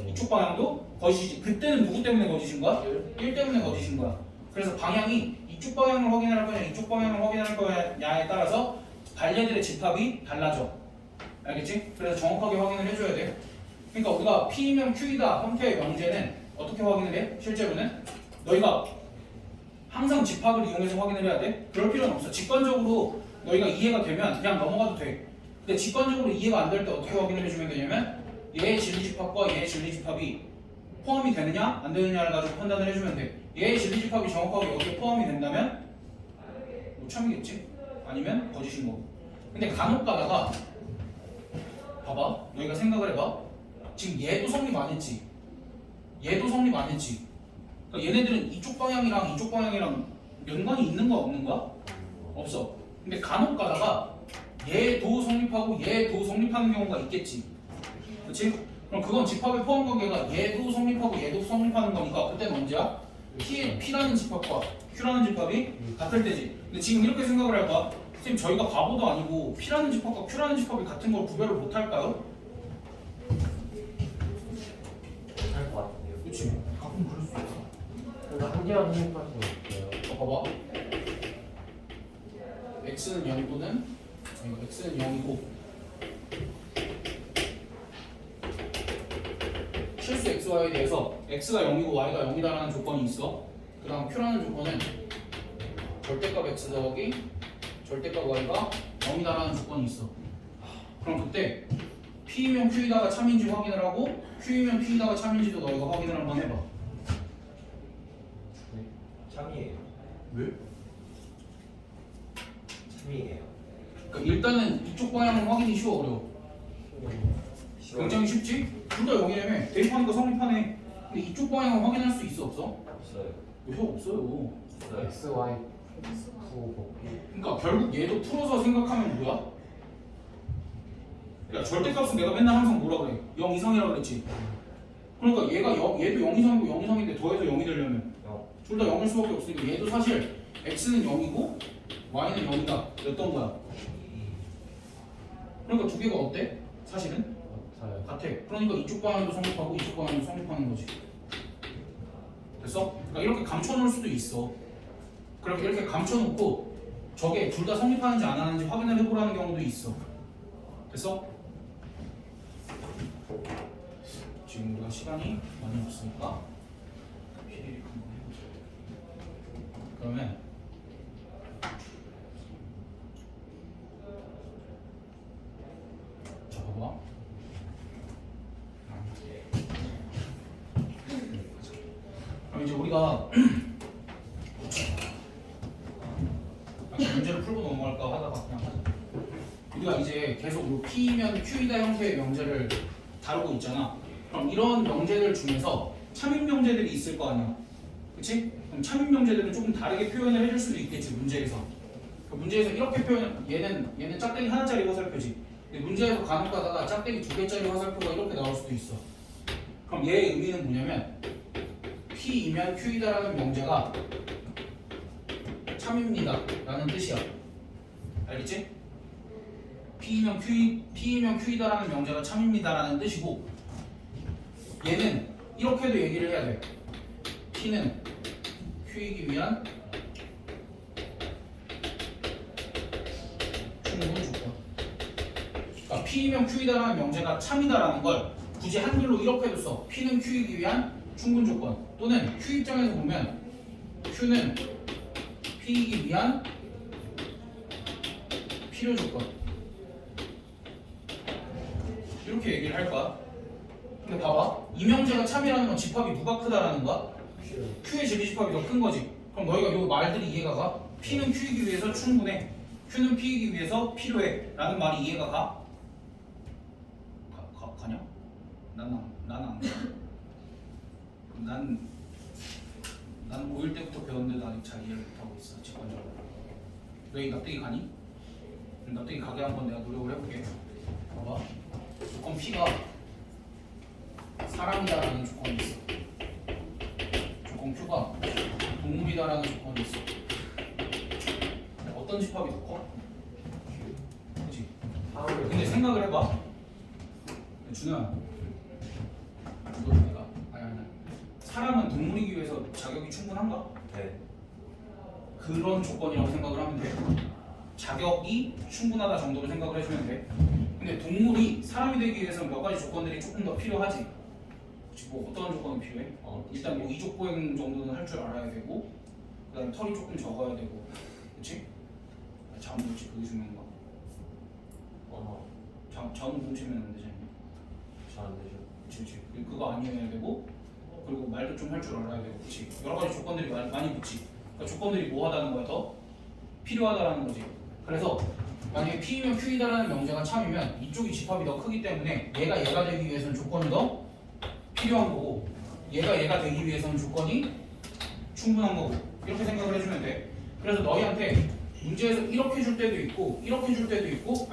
이쪽 방향도 거짓이지. 그때는 누구 때문에 거짓인 거야? 1 때문에 거짓인 거야. 그래서 방향이 이쪽 방향을 확인할 거냐 이쪽 방향을 확인할 거냐에 따라서 발례들의 집합이 달라져. 알겠지? 그래서 정확하게 확인을 해줘야 돼. 그러니까 우리가 P면 Q이다 형태의 명제는 어떻게 확인을 해? 실제로는 너희가 항상 집합을 이용해서 확인을 해야 돼? 그럴 필요는 없어. 직관적으로 너희가 이해가 되면 그냥 넘어가도 돼. 근데 직관적으로 이해가 안 될 때 어떻게 확인을 해주면 되냐면, 얘의 진리집합과 얘의 진리집합이 포함이 되느냐 안 되느냐를 가지고 판단을 해주면 돼. 얘의 진리집합이 정확하게 여기에 포함이 된다면 뭐 참이겠지? 아니면 거짓인 거고. 근데 간혹 가다가 봐봐, 너희가 생각을 해봐. 지금 얘도 성립 안 했지, 얘도 성립 안 했지. 그러니까 얘네들은 이쪽 방향이랑 이쪽 방향이랑 연관이 있는 거야 없는 거야? 없어. 근데 간혹 가다가 얘도 성립하고 얘도 성립하는 경우가 있겠지. 그렇지? 그럼 그건 집합의 포함 관계가 얘도 성립하고 얘도 성립하는 거니까 그때는 언제야? P라는 집합과 Q라는 집합이 같을 때지. 근데 지금 이렇게 생각을 할 거야. 선생님 저희가 바보도 아니고 P라는 집합과 Q라는 집합이 같은 걸 구별을 못 할까요? 할 것 같은데요. 그렇지. 가끔 그럴 수 있어. 근데 한 개만 생각할 수는 없어요. 봐봐. x는 0이고는 x는 0이고 실수 xy에 대해서 x가 0이고 y가 0이다라는 조건이 있어. 그 다음 q라는 조건은 절대값 x 더하기 절대값 y가 0이다라는 조건이 있어. 그럼 그때 p이면 q이다가 참인지 확인을 하고 q이면 p이다가 참인지도 너희가 확인을 한번 해봐. 참이에요. 왜? 참이에요. 그러니까 일단은 이쪽 방향은 확인이 쉬워 어려워? 싫어. 굉장히 쉽지? 둘 다 0이라며 대입하는 거 성립하네. 근데 이쪽 방향은 확인할 수 있어 없어? 없어요. 왜 없어요? 없어요. x, y, 후, 곱기. 그러니까 결국 얘도 풀어서 생각하면 뭐야? 야 절대값은 내가 맨날 항상 뭐라 그래? 0 이상이라 그랬지. 그러니까 얘도 0 이상이고 0 이상인데 더해서 0이 되려면 둘 다 0일 수밖에 없으니까 얘도 사실 x는 0이고 y는 0이다 였던 거야. 그러니까 두 개가 어때? 사실은 같아요. 같아. 그러니까 이쪽 방향도 성립하고 이쪽 방향도 성립하는 거지. 됐어? 그러니까 이렇게 감춰놓을 수도 있어. 그렇게 이렇게 감춰놓고 저게 둘 다 성립하는지 안 하는지 확인을 해보라는 경우도 있어. 됐어? 지금 우리가 시간이 많이 없으니까 피리릭 한번 해보자. 그러면 자 봐봐. 그럼 이제 우리가 문제를 풀고 넘어갈까 하다가 그냥 하자. 우리가 이제 계속 P면 Q이다 형태의 명제를 다루고 있잖아. 그럼 이런 명제들 중에서 참인 명제들이 있을 거 아니야. 그치? 그럼 참인 명제들은 조금 다르게 표현을 해줄 수도 있겠지, 문제에서. 그 문제에서 이렇게 얘는 짝대기 하나짜리 화살표지. 근데 문제에서 간혹 가다가 짝대기 두 개짜리 화살표가 이렇게 나올 수도 있어. 그럼 얘의 의미는 뭐냐면 P이면 Q이다라는 명제가 참입니다 라는 뜻이야. 알겠지? P이면 Q이다라는 명제가 참입니다 라는 뜻이고 얘는 이렇게도 얘기를 해야 돼. P는 Q이기 위한 충분 조건. 그러니까 P이면 Q이다라는 명제가 참이다라는 걸 굳이 한글로 이렇게도 써. P는 Q이기 위한 충분 조건. 또는 Q 입장에서 보면 Q는 P이기 위한 필요 조건. 이렇게 얘기를 할 거야. 근데 봐봐. 이 명제가 참이라는 건 집합이 누가 크다라는 거야? Q의 제비집합이 더 큰 거지. 그럼 너희가 이 말들이 이해가 가? P는 Q이기 위해서 충분해. Q는 P이기 위해서 필요해. 라는 말이 이해가 가? 가냐? 나는 안 가. 난 고1 때부터 배웠는데 아직 잘 이해를 못하고 있어. 직관적으로. 너희 납득이 가니? 납득이 가게 한번 내가 노력을 해볼게. 봐봐. 조건 P가 사람이다라는 조건이 있어. 조건 Q가 동물이다라는 조건이 있어. 어떤 집합이 더 커? 그치? 근데 생각을 해봐. 준호야, 이거 내가 아니 사람은 동물이기 위해서 자격이 충분한가? 네. 그런 조건이라고 생각을 하면 돼. 자격이 충분하다 정도로 생각을 해주면 돼. 근데 동물이 사람이 되기 위해서는 몇 가지 조건들이 조금 더 필요하지. 혹시 뭐 어떤 조건이 필요해? 일단 뭐 이족 보행 정도는 할 줄 알아야 되고, 그다음에 털이 조금 적어야 되고, 그렇지? 자음 동치 그게 중요한 거. 자음 동치면 안 되잖아. 잘 안 되죠. 그렇지. 그거 아니어야 되고, 그리고 말도 좀 할 줄 알아야 되고, 그렇지. 여러 가지 조건들이 많이 붙지. 그러니까 조건들이 뭐 하다는 거야 더 필요하다라는 거지. 그래서 만약에 P이면 Q이다라는 명제가 참이면 이쪽이 집합이 더 크기 때문에 얘가 되기 위해서는 조건이 더 필요한 거고 얘가 되기 위해서는 조건이 충분한 거고 이렇게 생각을 해주면 돼. 그래서 너희한테 문제에서 이렇게 줄 때도 있고 이렇게 줄 때도 있고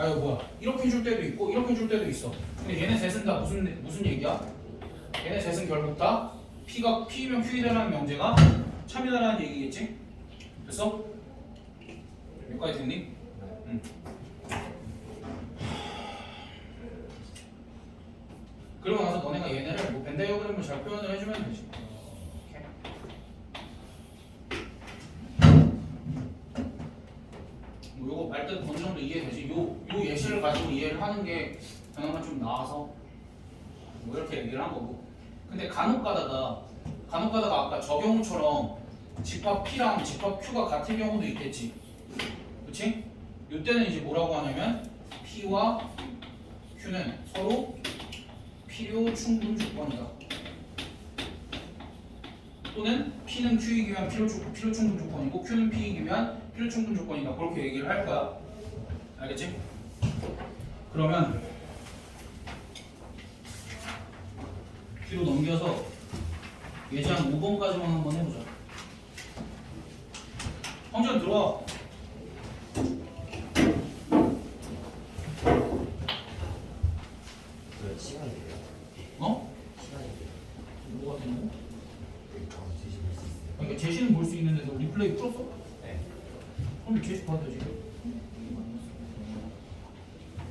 이렇게 줄 때도 있고 이렇게 줄 때도 있어. 근데 얘네 셋은 다 무슨 얘기야? 얘네 셋은 결국 다 P이면 Q이다라는 명제가 참이다라는 얘기겠지? 됐어? 여기까지 됐니? 응. 그러고 나서 너네가 얘네를 뭐 벤 다이어그램을 잘 표현을 해주면 되지. 뭐 요거 말뜻 가지고 이해를 하는 게 그나마 좀 나아서 뭐 이렇게 얘기를 한 거고. 근데 간혹 가다가 아까 저 경우처럼 집합 P랑 집합 Q가 같은 경우도 있겠지. 그치? 이때는 이제 뭐라고 하냐면 P와 Q는 서로 필요 충분 조건이다. 또는 P는 Q이기 위한 필요 충분 조건이고 Q는 P이기 위한 필요 충분 조건이다. 그렇게 얘기를 할 거야. 알겠지? 그러면 뒤로 넘겨서 예제한 5번까지만 한번 해보자. 황전 들어와. 그 시간이에요. 어? 시간이에요. 뭐가 되는 거? 다음 주시 볼수 있어요. 그러니까 제시는 볼 수 있는데 너 리플레이 풀었어? 네. 그럼 제시 봐도 되지.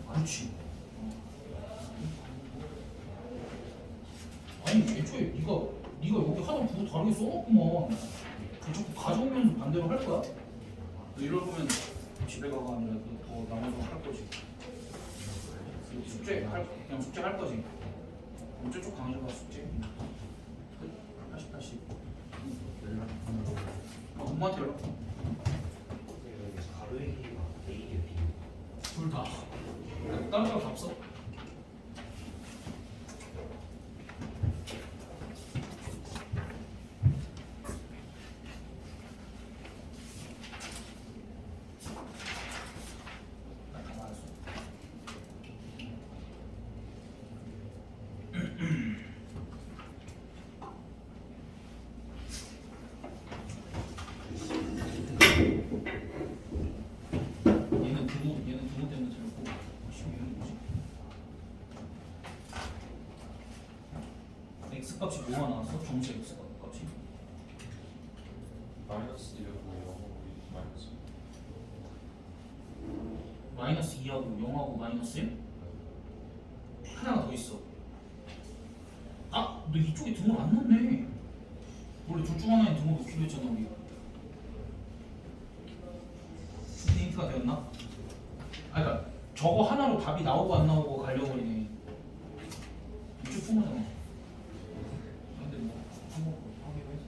그렇지. 아니 애초에 네가 여기 하나 두고 다르게 써놓구만. 자꾸 가져오면서 반대로 할 거야? 너 이럴 거면 집에 가가 아니라 너 더 나눠서 할 거지. 그냥 숙제 할 거지. 저쪽 강의가 숙제. 80, 80. 엄마한테 연락. 여기 가로 얘기가 A예요, B. 둘 다. 다른 사람 다 없어. 얘는 부모 때문에 들었고, 얘는 뭐지? X 값이 뭐가 나왔어? 정시 X 값이? 마이너스 1하고 0하고 마이너스 마이너스 2하고 0하고 마이너스 1? 하나가 더 있어. 아! 너 이쪽에 등호 안 넣네. 원래 둘 중 하나에 등호 넣기로 했잖아 우리. 준비 힌트가 되었나? 아 그니까 저거 하나로 답이 나오고 안 나오고 갈려버리네. 이쪽 풍어잖아. 근데 뭐 한번 하기로 해서.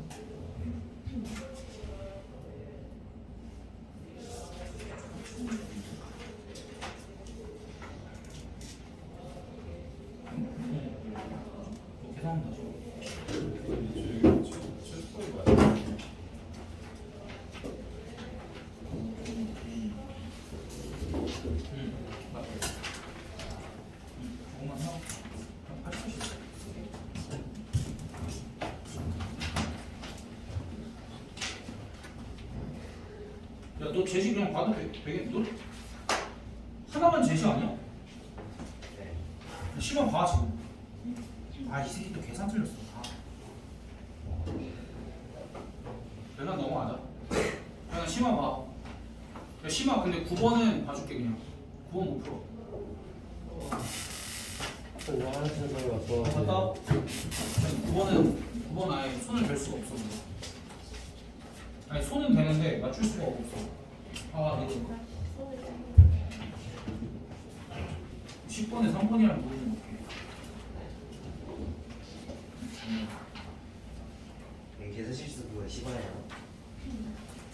뭐 계산은 다시. 최소의 마이너스 맞아요. 조금만 하고 그냥 80. 야, 너 제시 그냥 봐도 되겠니? 너 하나만 제시 아니야? 네. 시간 봐 지금. 아, 이 새끼 또 계산 틀렸어. 아. 계산 넘어가자. 그냥 심화 봐. 야, 심화 근데 9번은 봐줄게 그냥. 9번 못 풀어. 나 하나 생각이 갔다. 왔어. 9번은 아예 손을 댈 수가 없어. 아니 손은 되는데 맞출 수가 없어. 아 이거 10번에 3번이랑 모르는 거. 계산 실수 그거 시간이에요.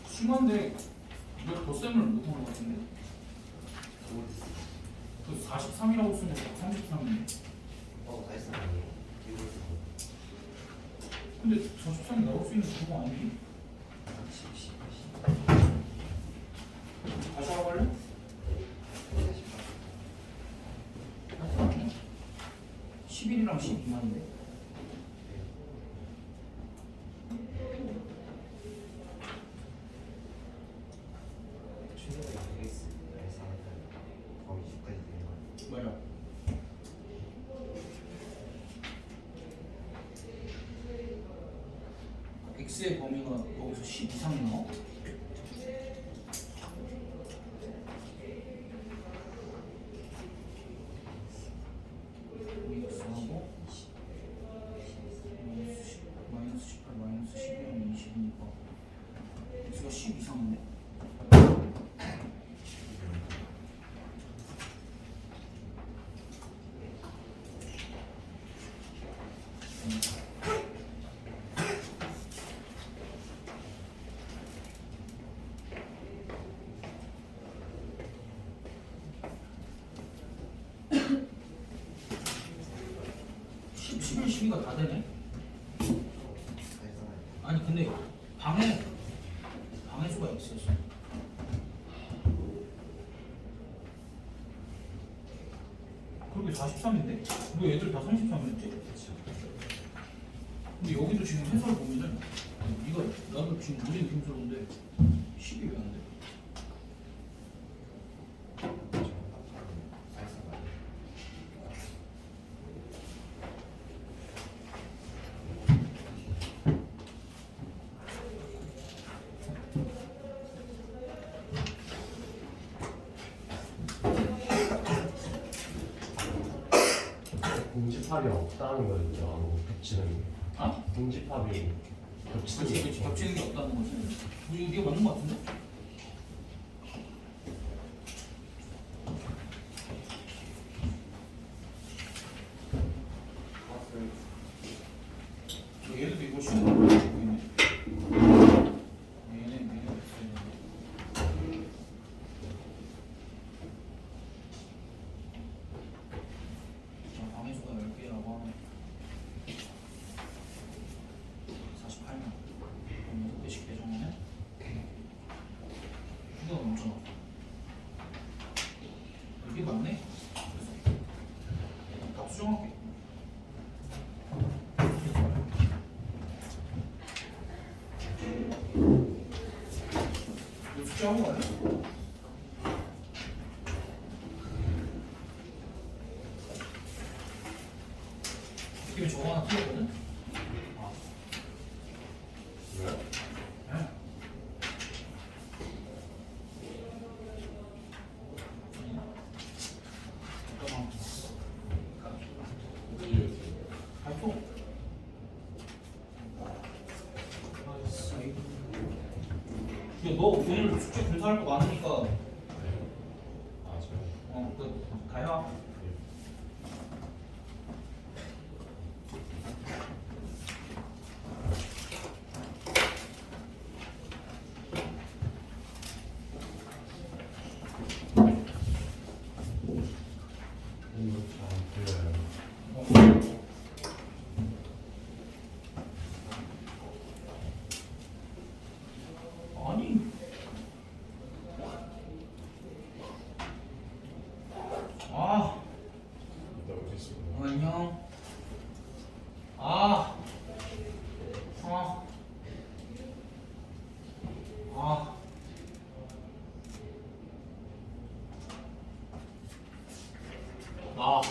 심한데 이거 덧셈을 못한 것 같은데. 그 43이라고 쓴 거 33인데. 다 했어 아니에요? 이거 근데 43이 나올 수 있는 그거 아니지? 10. 다시 하고 할래? 11이랑 12만인데. 충분히 되겠어. 거의 10까지 되는 거. 맞아. x의 범위가 여기서 10 이상이 나와? x하고 마이너스 18, 마이너스 12하면 20이니까 x가 10 이상인데? 십, 11, 12가 다 되네? 그래서 아니 근데 방해 수가 있었어. 그렇게 43인데? 뭐 얘들 다 33이었지? 근데 여기도 지금 해설 보면은 이거 나도 지금 무지 느낌스러운데 10이 왜 안 돼? 공집합이 없다는 거죠. 겹치는 게. 아? 공집합이 겹치는 그치 게 그치 없어. 겹치는 게 없다는 거지. 이게 맞는 거 같은데? 얘네도 이거 쉬운 거 보이네. 얘네 자, 방해수가 10개라고 하면 48만. 그럼 6개씩 배정하면 이거 넘잖아. 이게 맞네? 값 수정할게. 이거 수정하고 가네? 이게 저거 하나 틀렸거든? 왜? 네. 잠깐만. 발톱. 야, 너 오늘 숙제 검사할 거 많으니까 아, 저요? 다 해와. 이거 잘안 풀려요. 아니. 아, 이따 오겠습니다. 안녕. 아, 아. 아.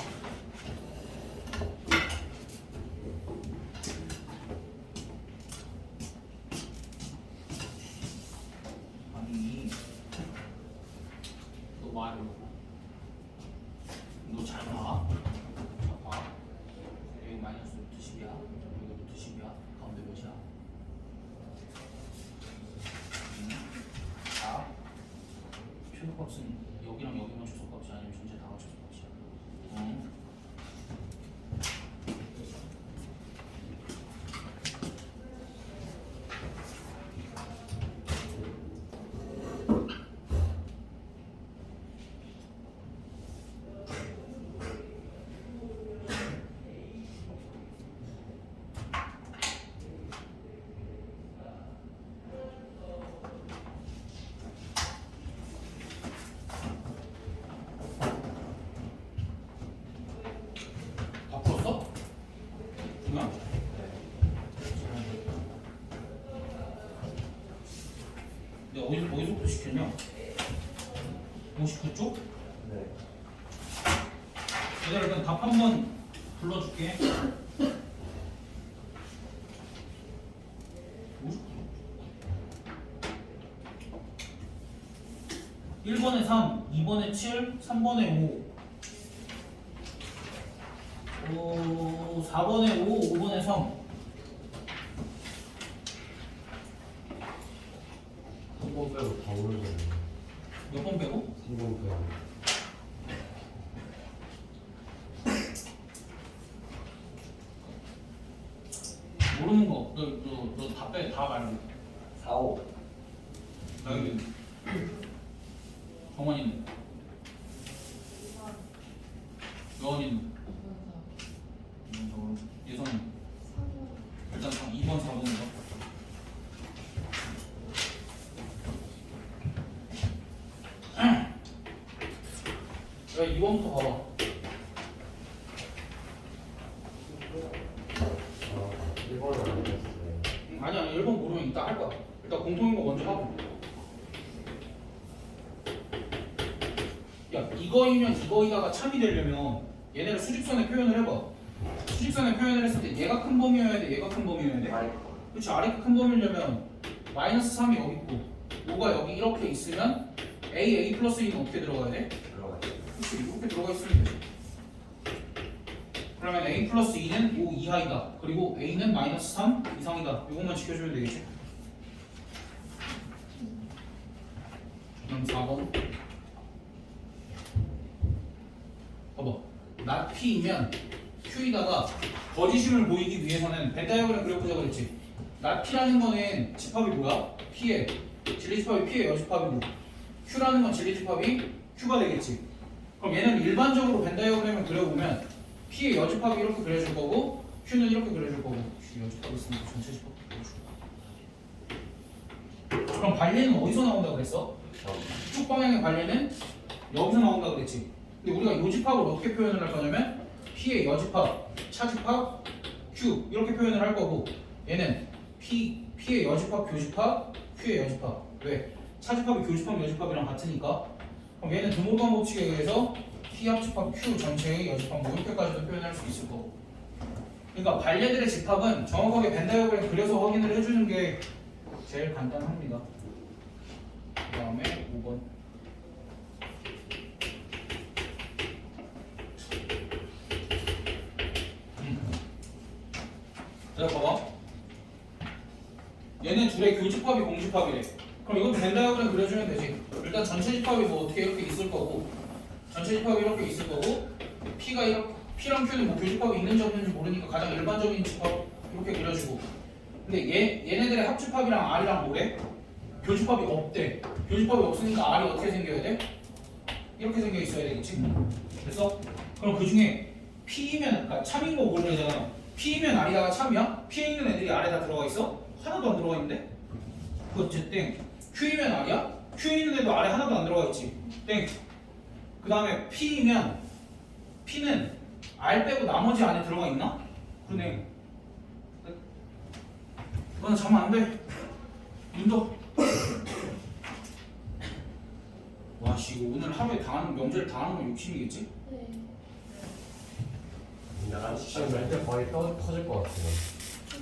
아니, 너 말이 너 잘 봐. 잘 봐. 여기 마이너스 루트 10이야. 여기 루트 10이야. 가운데 몇이야? 자, 최소값은 여기랑 여기만 최소값이 아니면 전체 다가 최소값이야. 응? 다 풀었어? 응? 내가 어디서부터 시켰냐? 59쪽? 네. 얘들아 일단 답 한번 불러줄게. 1번에 3, 2번에 7, 3번에 5, 4번에 5, 5번에 3. 한 번 빼고 다 오르잖아요. 몇 번 빼고? 3번 빼고. 모르는 거 너 다 말고 4, 5. 나 여기 정원이는 여원이는 예선은 일단 2번 4번인 거 야, 2번부터 봐봐. 아, 1번은 안 됐어요. 아니야, 1번 모르면 이따 할 거야. 일단 공통인 거 먼저 하고. 야, 이거이면 이거이다가 참이 되려면 얘네를 수직선에 표현을 해봐. 수직선에 표현을 했을 때 얘가 큰 범위여야 돼, 얘가 큰 범위여야 돼? 그렇지, 아래가 큰 범위려면 마이너스 3이 여기 있고 5가 여기 이렇게 있으면 a 플러스 2는 어떻게 들어가야 돼? 들어가죠. 그렇지, 이렇게 들어가 있으면 되지. 그러면 a 플러스 2는 5 이하이다. 그리고 a는 마이너스 3 이상이다. 이것만 지켜주면 되겠지. 그럼 4번. 봐봐. 나 P이면 Q에다가 거짓임을 보이기 위해서는 벤 다이어그램 그려보자 그랬지. 나 P라는 거는 집합이 뭐야? P의 진리집합이 P의 여집합이고 Q라는 건 진리집합이 Q가 되겠지. 그럼 얘는 일반적으로 벤 다이어그램을 그려보면 P의 여집합이 이렇게 그려줄 거고 Q는 이렇게 그려줄 거고 여집합이 있으니까 전체 집합 그려줄 거고. 그럼 반례는 어디서 나온다고 그랬어? 쭉 방향의 반례는 여기서 나온다고 그랬지. 근데 우리가 요집합을 어떻게 표현을 할 거냐면 P의 여집합, 차집합, Q 이렇게 표현을 할 거고 얘는 P의 여집합, 교집합, Q의 여집합. 왜? 차집합이 교집합, 여집합이랑 같으니까. 그럼 얘는 드모르간 법칙에 의해서 P 합집합 Q 전체의 여집합 뭐 이렇게까지도 표현할 수 있을 거고. 그러니까 반례들의 집합은 정확하게 벤 다이어그램 그려서 확인을 해주는 게 제일 간단합니다. 그 다음에 5번. 자, 봐봐. 얘네 둘의 교집합이 공집합이래. 그럼 이것도 벤 다이어그램 그려주면 되지. 일단 전체 집합이 뭐 어떻게 이렇게 있을 거고, 전체 집합이 이렇게 있을 거고, P가 이렇게, P랑 Q는 뭐 교집합이 있는지 없는지 모르니까 가장 일반적인 집합 이렇게 그려주고. 근데 얘네들의 합집합이랑 R이랑 뭐래? 교집합이 없대. 교집합이 없으니까 R이 어떻게 생겨야 돼? 이렇게 생겨 있어야 되겠지. 그래서 그럼 그 중에 P이면, 그러니까 참인 거 고르면 되잖아. P이면 R이다가 참이야? P에 있는 애들이 R에 다 들어가 있어? 하나도 안 들어가 있는데? 그렇지, 땡. Q이면 R이야? Q에 있는 애도 R에 하나도 안 들어가 있지. 땡. 그 다음에 P이면 P는 R 빼고 나머지 안에 들어가 있나? 그러네. 너는 자면 안 돼. 눈 떠. 와, 씨, 이거 오늘 하루에 당하는 명절 당하는 건 욕심이겠지? 네. 나 시간 날때 거의 터질 것 같아요.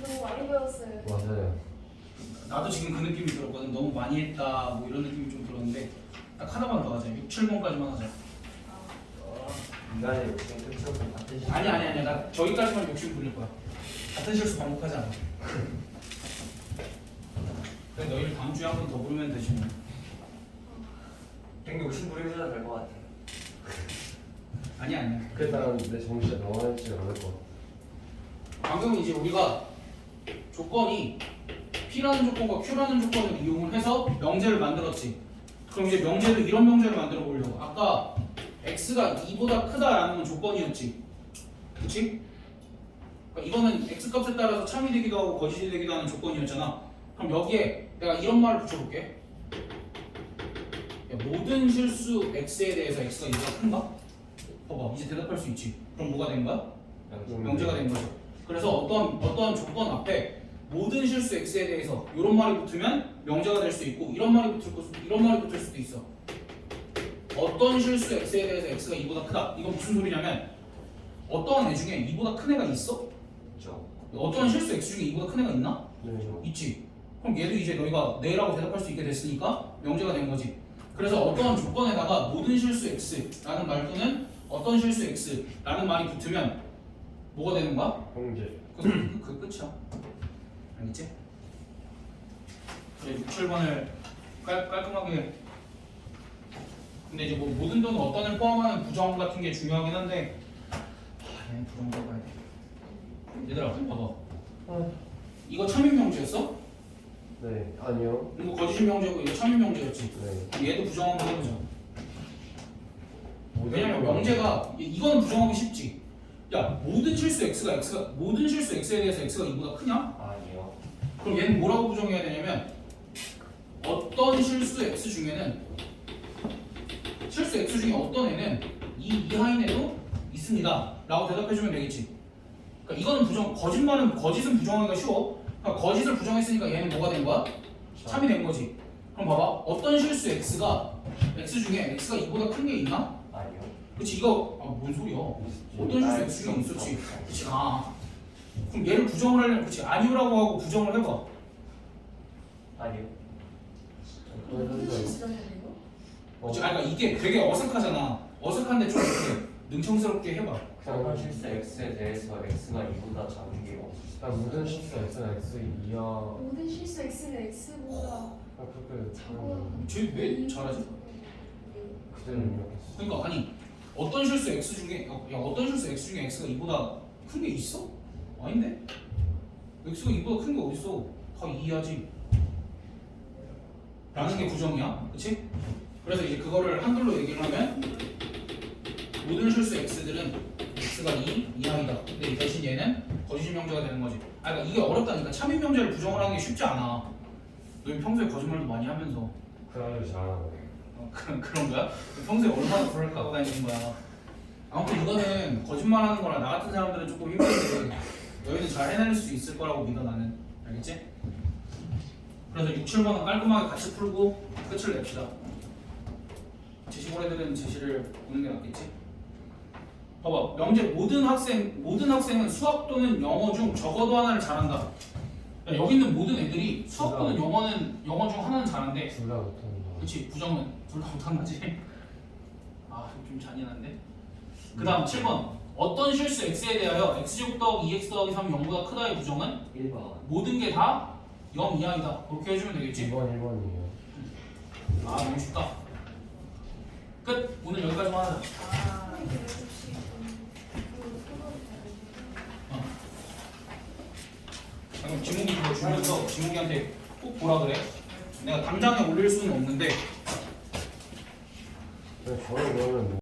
너무 많이 배웠어요. 맞아요. 나도 지금 그 느낌이 들었거든. 너무 많이 했다, 뭐 이런 느낌이 좀 들었는데 딱 하나만 더 하자. 6, 7번까지만 하자. 인간의 욕심 끝이 없는 같은 시간. 아니야. 나 저기까지만 욕심 부릴 거야. 같은 실수 반복하지 않아. 그래, 너희를 다음 주에 한 번 더 부르면 되지 뭐. 되게 욕심 부리면 될것 같아요. 아니야. 그래서 나는 내 정신에 넣어야지 않을 것 같아. 방금 이제 우리가 조건이 P라는 조건과 Q라는 조건을 이용을 해서 명제를 만들었지. 그럼 이제 명제도 이런 명제를 만들어 보려고. 아까 x가 2보다 크다라는 건 조건이었지. 그치? 그러니까 이거는 x값에 따라서 참이 되기도 하고 거짓이 되기도 하는 조건이었잖아. 그럼 여기에 내가 이런 말을 붙여볼게. 야, 모든 실수 x에 대해서 x가 2보다 큰가? 봐봐, 이제 대답할 수 있지. 그럼 뭐가 된 거야? 명제가 된 거죠. 그래서 어떤 조건 앞에 모든 실수 x에 대해서 이런 말이 붙으면 명제가 될 수 있고 이런 말이 붙을 수도 있어. 어떤 실수 x에 대해서 x가 2보다 크다. 이건 무슨 소리냐면 어떠한 애 중에 2보다 큰 애가 있어? 그렇죠. 어떠한 실수 x 중에 2보다 큰 애가 있나? 네. 있지. 그럼 얘도 이제 너희가 네라고 대답할 수 있게 됐으니까 명제가 된 거지. 그래서 어떠한 조건에다가 모든 실수 x라는 말 또는 어떤 실수 x라는 말이 붙으면 뭐가 되는 거야? 형제. 그 끝이야. 알겠지? 그래, 6, 7번을 깔끔하게. 근데 이제 뭐 모든 또는 어떤을 포함하는 부정 같은 게 중요하긴 한데 얘는 부정 들어가야 돼. 얘들아 봐봐. 이거 참인 명제였어? 네, 아니요. 이거 거짓인 명제고 이거 참인 명제였지. 네. 얘도 부정 한번 해보자. 왜냐면 명제가 이거는 부정하기 쉽지. 야 모든 실수 x가 모든 실수 x에 대해서 x가 2보다 크냐? 아니요. 그럼 얘는 뭐라고 부정해야 되냐면 어떤 실수 x 중에는 실수 x 중에 어떤 애는 이 이하인 애도 있습니다 라고 대답해주면 되겠지. 그러니까 이거는 거짓은 부정하기가 쉬워. 그러니까 거짓을 부정했으니까 얘는 뭐가 된 거야? 참이 된 거지. 그럼 봐봐 어떤 실수 x가 x 중에 x가 2보다 큰 게 있나? 아니요. 그치 이거 뭔 소리야? 어떤 실수 x 중에 있었지. 그치 그럼 얘를 부정을 하려면 그치 아니오라고 하고 부정을 해봐. 아니요. 무슨 실수라는 거예요? 그치? 그러니까 이게 되게 어색하잖아. 어색한데 좀 이렇게 능청스럽게 해봐. 어떤 실수 x에 대해서 x가 2보다 작은 게 없어요. 모든 실수 x는 x 이하. 모든 실수 x는 x보다 그렇게 작고 쟤 왜 잘하지? 그대로 입력했어. 그러니까 아니 어떤 실수 x 중에 어떤 실수 x 중에 x가 2보다 큰 게 있어? 아닌데? x가 2보다 큰 게 어딨어? 다 2하지. 라는 게 부정이야. 그치? 그래서 이제 그거를 한글로 얘기를 하면 모든 실수 x들은 x가 2 이하이다. 근데 대신 얘는 거짓인 명제가 되는 거지. 그러니까 이게 어렵다니까. 참인 명제를 부정을 하는 게 쉽지 않아. 너 평소에 거짓말도 많이 하면서 그래가지고 잘하는 거예요. 그런 거야? 평소에 얼마나 불을 갖고 다니는 거야? 아무튼 이거는 거짓말하는 거라 나 같은 사람들은 조금 힘든데 너희는 잘 해낼 수 있을 거라고 믿어 나는. 알겠지? 그래서 6, 7번은 깔끔하게 같이 풀고 끝을 냅시다. 제시고래들은 제시를 보는 게 낫겠지? 봐봐 명제 모든 학생은 수학 또는 영어 중 적어도 하나를 잘한다. 야, 여기 있는 모든 애들이 수학 또는 영어 중 하나는 잘한대. 둘 다 못한다. 그치 부정은 둘 다 못한 거지. 좀 잔인한데. 그 다음 7번 어떤 실수 x에 대하여 x제곱 더하기 2x 더하기 3이 0보다 크다의 부정은 1번. 모든 게 다 0 이하이다. 그렇게 해주면 되겠지. 1번이에요. 너무 쉽다. 끝. 오늘 여기까지만 하자. 그럼 지목이 그거 주면서 지목이한테 꼭 보라 그래. 내가 당장에 올릴 수는 없는데 저는 그러면